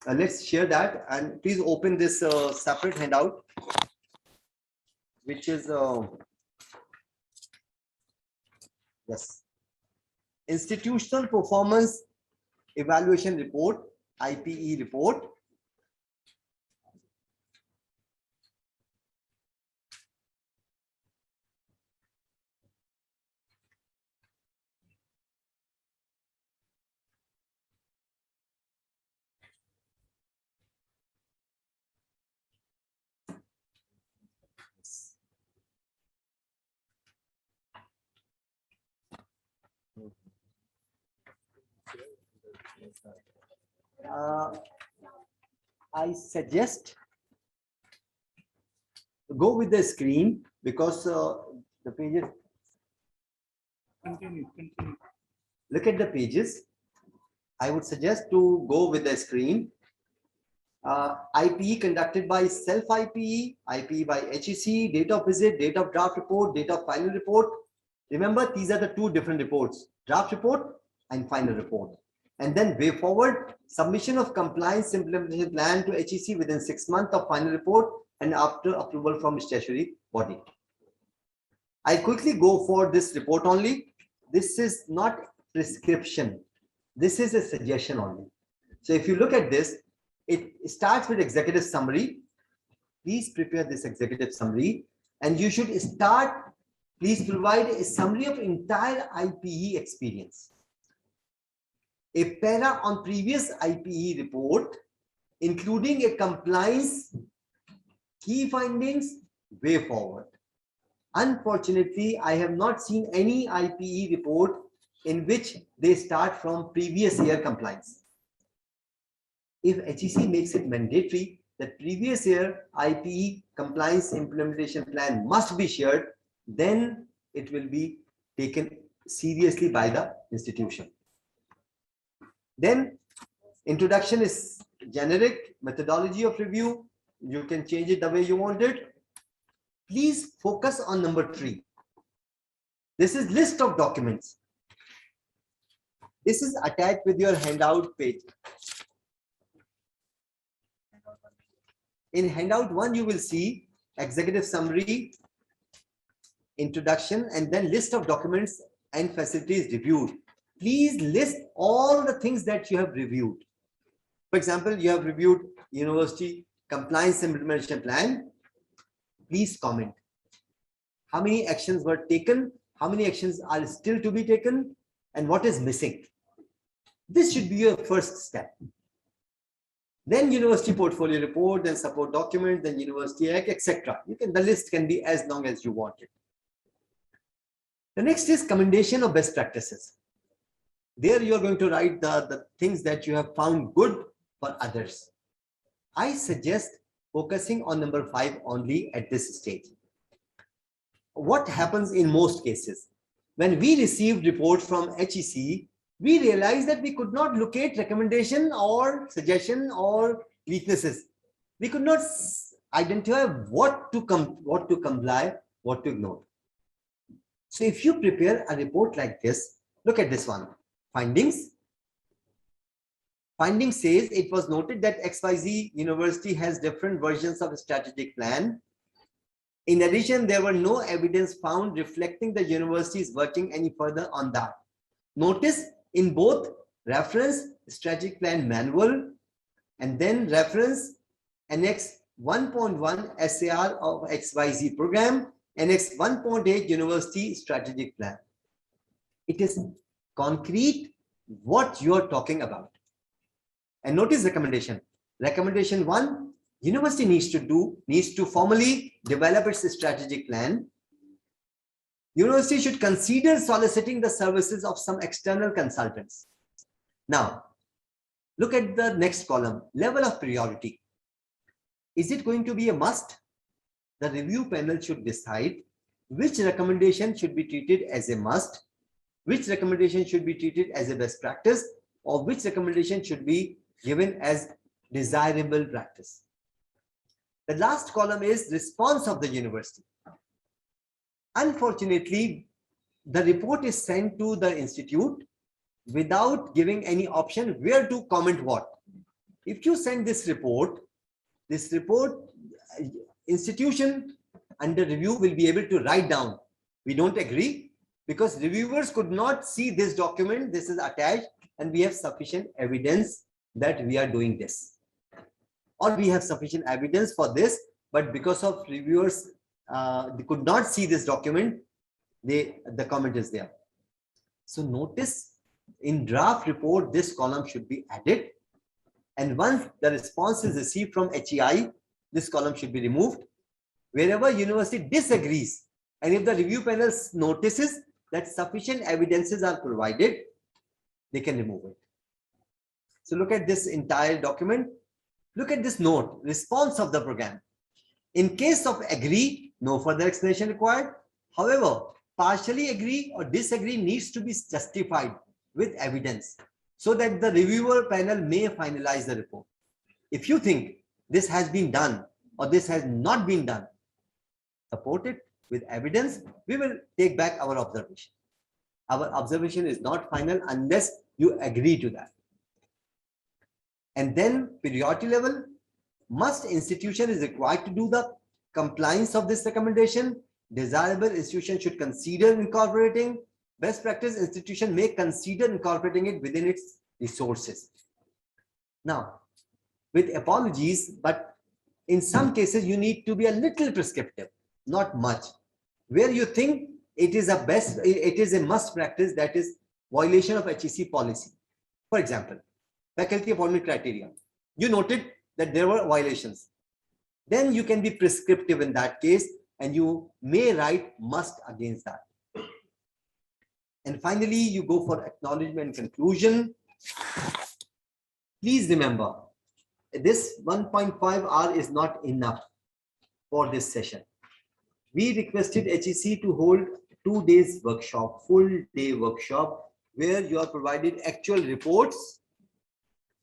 Let's share that, and please open this separate handout, which is yes, Institutional Performance Evaluation Report, IPE report. I suggest go with the screen because the pages. Continue. Look at the pages. I would suggest to go with the screen. IPE conducted by self-IPE, IPE by HEC, date of visit, date of draft report, date of final report. Remember, these are the 2 different reports, draft report and final report. And then way forward, submission of compliance implementation plan to HEC within 6 months of final report and after approval from statutory body. I quickly go for this report only. This is not prescription. This is a suggestion only. So if you look at this, it starts with executive summary. Please prepare this executive summary and you should start, please provide a summary of entire IPE experience. A para on previous IPE report, including a compliance, key findings, way forward. Unfortunately, I have not seen any IPE report in which they start from previous year compliance. If HEC makes it mandatory that previous year IPE compliance implementation plan must be shared, then it will be taken seriously by the institution. Then introduction is generic, methodology of review. You can change it the way you want it. Please focus on number 3. This is list of documents. This is attached with your handout page. In handout 1, you will see executive summary, introduction, and then list of documents and facilities reviewed. Please list all the things that you have reviewed. For example, you have reviewed university compliance implementation plan. Please comment. How many actions were taken? How many actions are still to be taken? And what is missing? This should be your first step. Then university portfolio report, then support document, then university act, etc. The list can be as long as you want it. The next is commendation of best practices. There you are going to write the things that you have found good for others. I suggest focusing on number 5 only at this stage. What happens in most cases? When we received report from HEC, we realized that we could not locate recommendation or suggestion or weaknesses. We could not identify what to comply, what to ignore. So if you prepare a report like this, look at this one. Findings. Findings says it was noted that XYZ university has different versions of a strategic plan. In addition, there were no evidence found reflecting the university is working any further on that. Notice in both reference strategic plan manual and then reference Annex 1.1 SAR of XYZ program, Annex 1.8 university strategic plan. It is concrete what you are talking about. And notice recommendation. Recommendation 1, university needs to formally develop its strategic plan. University should consider soliciting the services of some external consultants. Now, look at the next column, level of priority. Is it going to be a must? The review panel should decide which recommendation should be treated as a must, which recommendation should be treated as a best practice, or which recommendation should be given as desirable practice. The last column is response of the university. Unfortunately, the report is sent to the institute without giving any option where to comment what. If you send this report, institution under review will be able to write down, we don't agree, because reviewers could not see this document, this is attached, and we have sufficient evidence that we are doing this. Or we have sufficient evidence for this, but because of reviewers they could not see this document, the comment is there. So notice in draft report, this column should be added. And once the response is received from HEI, this column should be removed. Wherever university disagrees, and if the review panel notices that sufficient evidences are provided, they can remove it. So look at this entire document. Look at this note, response of the program. In case of agree, no further explanation required. However, partially agree or disagree needs to be justified with evidence so that the reviewer panel may finalize the report. If you think this has been done or this has not been done, support it with evidence. We will take back our observation. Our observation is not final unless you agree to that. And then priority level, must institution is required to do the compliance of this recommendation. Desirable institution should consider incorporating. Best practice institution may consider incorporating it within its resources. Now, with apologies, but in some cases you need to be a little prescriptive, not much. Where you think it is a must practice, that is violation of HEC policy. For example, faculty appointment criteria. You noted that there were violations. Then you can be prescriptive in that case and you may write must against that. And finally, you go for acknowledgement and conclusion. Please remember, this 1.5 hour is not enough for this session. We requested HEC to hold 2 days workshop, full day workshop, where you are provided actual reports.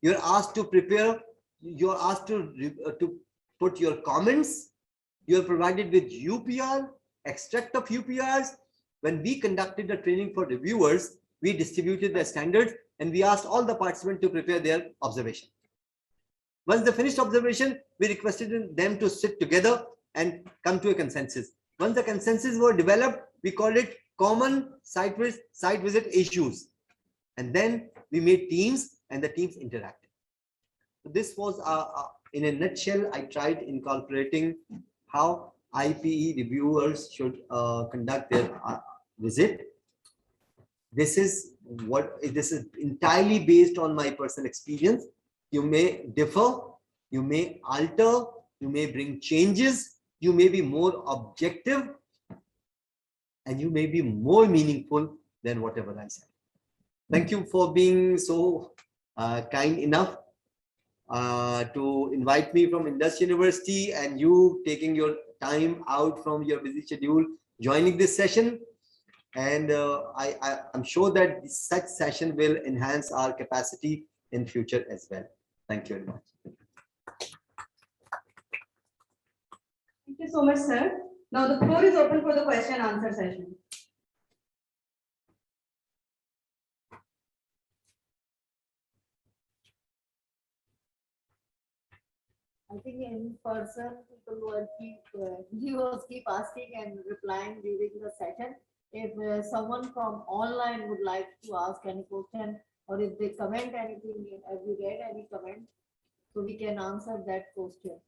You're asked to prepare, you're asked to put your comments. You're provided with UPR, extract of UPRs. When we conducted the training for reviewers, we distributed the standards and we asked all the participants to prepare their observation. Once they finished observation, we requested them to sit together and come to a consensus. Once the consensus were developed, we called it common site visit issues. And then we made teams and the teams interacted. This was in a nutshell. I tried incorporating how IPE reviewers should conduct their visit. This is entirely based on my personal experience. You may differ, you may alter, you may bring changes, you may be more objective, and you may be more meaningful than whatever I said. Thank you for being so kind enough to invite me from Indus University, and you taking your time out from your busy schedule, joining this session. And I'm sure that such session will enhance our capacity in future as well. Thank you very much. Thank you so much, sir. Now the floor is open for the question and answer session. I think in person, people will keep asking and replying during the session. If someone from online would like to ask any question, or if they comment anything, have you read any comment, so we can answer that question.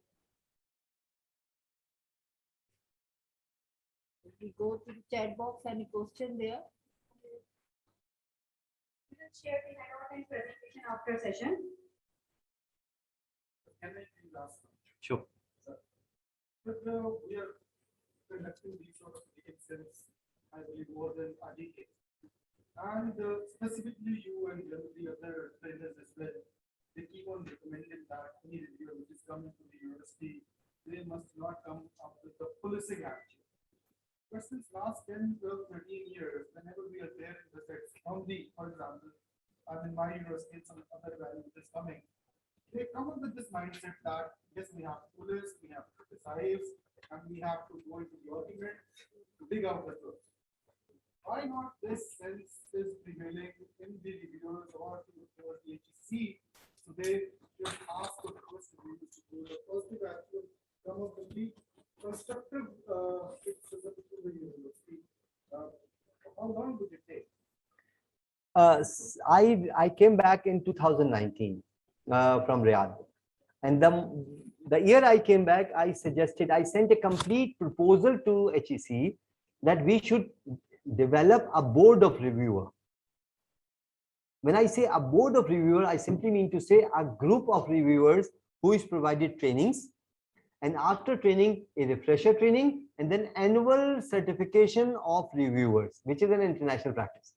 If we go to the chat box, any question there? We will share the handout and presentation after session. Can I please ask? Sure. But we are conducting these sort of since I believe more than a decade. And specifically you and the other trainers as well, they keep on recommending that any reviewer which is coming to the university, they must not come up with the policing action. But since last 10, 12, 13 years, whenever we are there in the sets from the, for example, I'm in my university and some other value which is coming, they come up with this mindset that yes, we have to police, we have to criticize, and we have to go into the argument to dig out the truth. Why not this sense is prevailing in the reviewers or the HEC? So they just ask for the first reviews to do the positive action, come up with the constructive criticism to the university. How long would it take? I came back in 2019 from Riyadh, and the year I came back, I sent a complete proposal to HEC that we should develop a board of reviewer. When I say a board of reviewer, I simply mean to say a group of reviewers who is provided trainings, and after training, a refresher training, and then annual certification of reviewers, which is an international practice.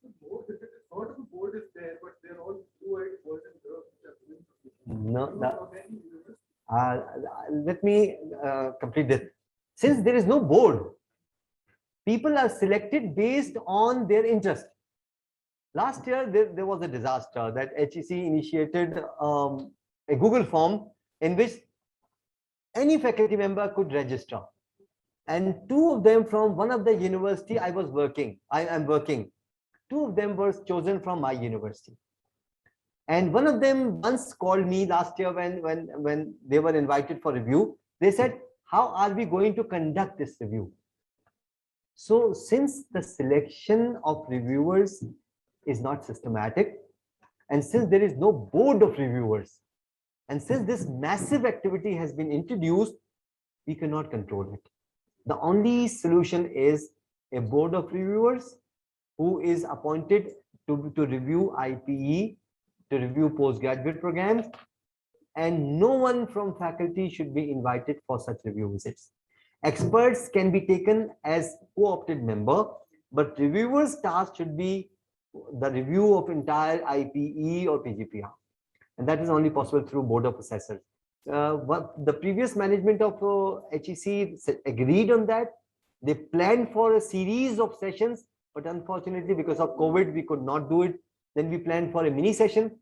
Sort of a board is there, but they're all two-eyed boys and girls. No, let me complete this. Since there is no board, people are selected based on their interest. Last year, there was a disaster that HEC initiated a Google form in which any faculty member could register. And two of them from one of the university I am working, two of them were chosen from my university. And one of them once called me last year when they were invited for review. They said, how are we going to conduct this review? So since the selection of reviewers is not systematic, and since there is no board of reviewers, and since this massive activity has been introduced, we cannot control it. The only solution is a board of reviewers who is appointed to review IPE, to review postgraduate programs, and no one from faculty should be invited for such review visits. Experts can be taken as co-opted member, but reviewers' task should be the review of entire IPE or PGPR. And that is only possible through board of assessors. The previous management of HEC agreed on that. They planned for a series of sessions, but unfortunately, because of COVID, we could not do it. Then we planned for a mini session.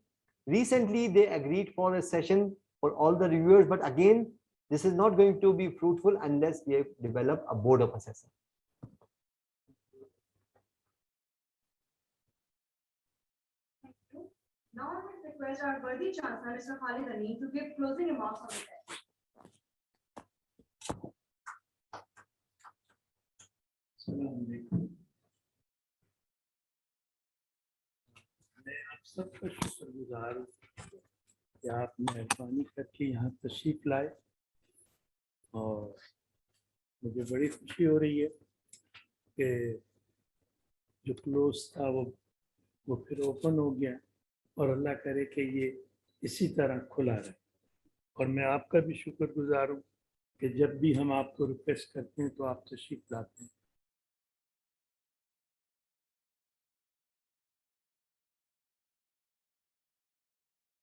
Recently, they agreed for a session for all the reviewers, but again, this is not going to be fruitful unless we develop a board of assessors. Thank you. Now I will request our worthy chancellor, Mr. Khalid Amin, to give closing remarks on the test. मैं आप सबका शुक्रगुजार हूं कि आप मेहरबानी करके यहाँ तशरीफ लाए और मुझे बड़ी खुशी हो रही है कि जो क्लोज था वो फिर ओपन हो गया और अल्लाह करे कि ये इसी तरह खुला रहे। और मैं आपका भी शुक्रगुजार हूँ कि जब भी हम आपको रिक्वेस्ट करते हैं तो आप तशरीफ लाते हैं।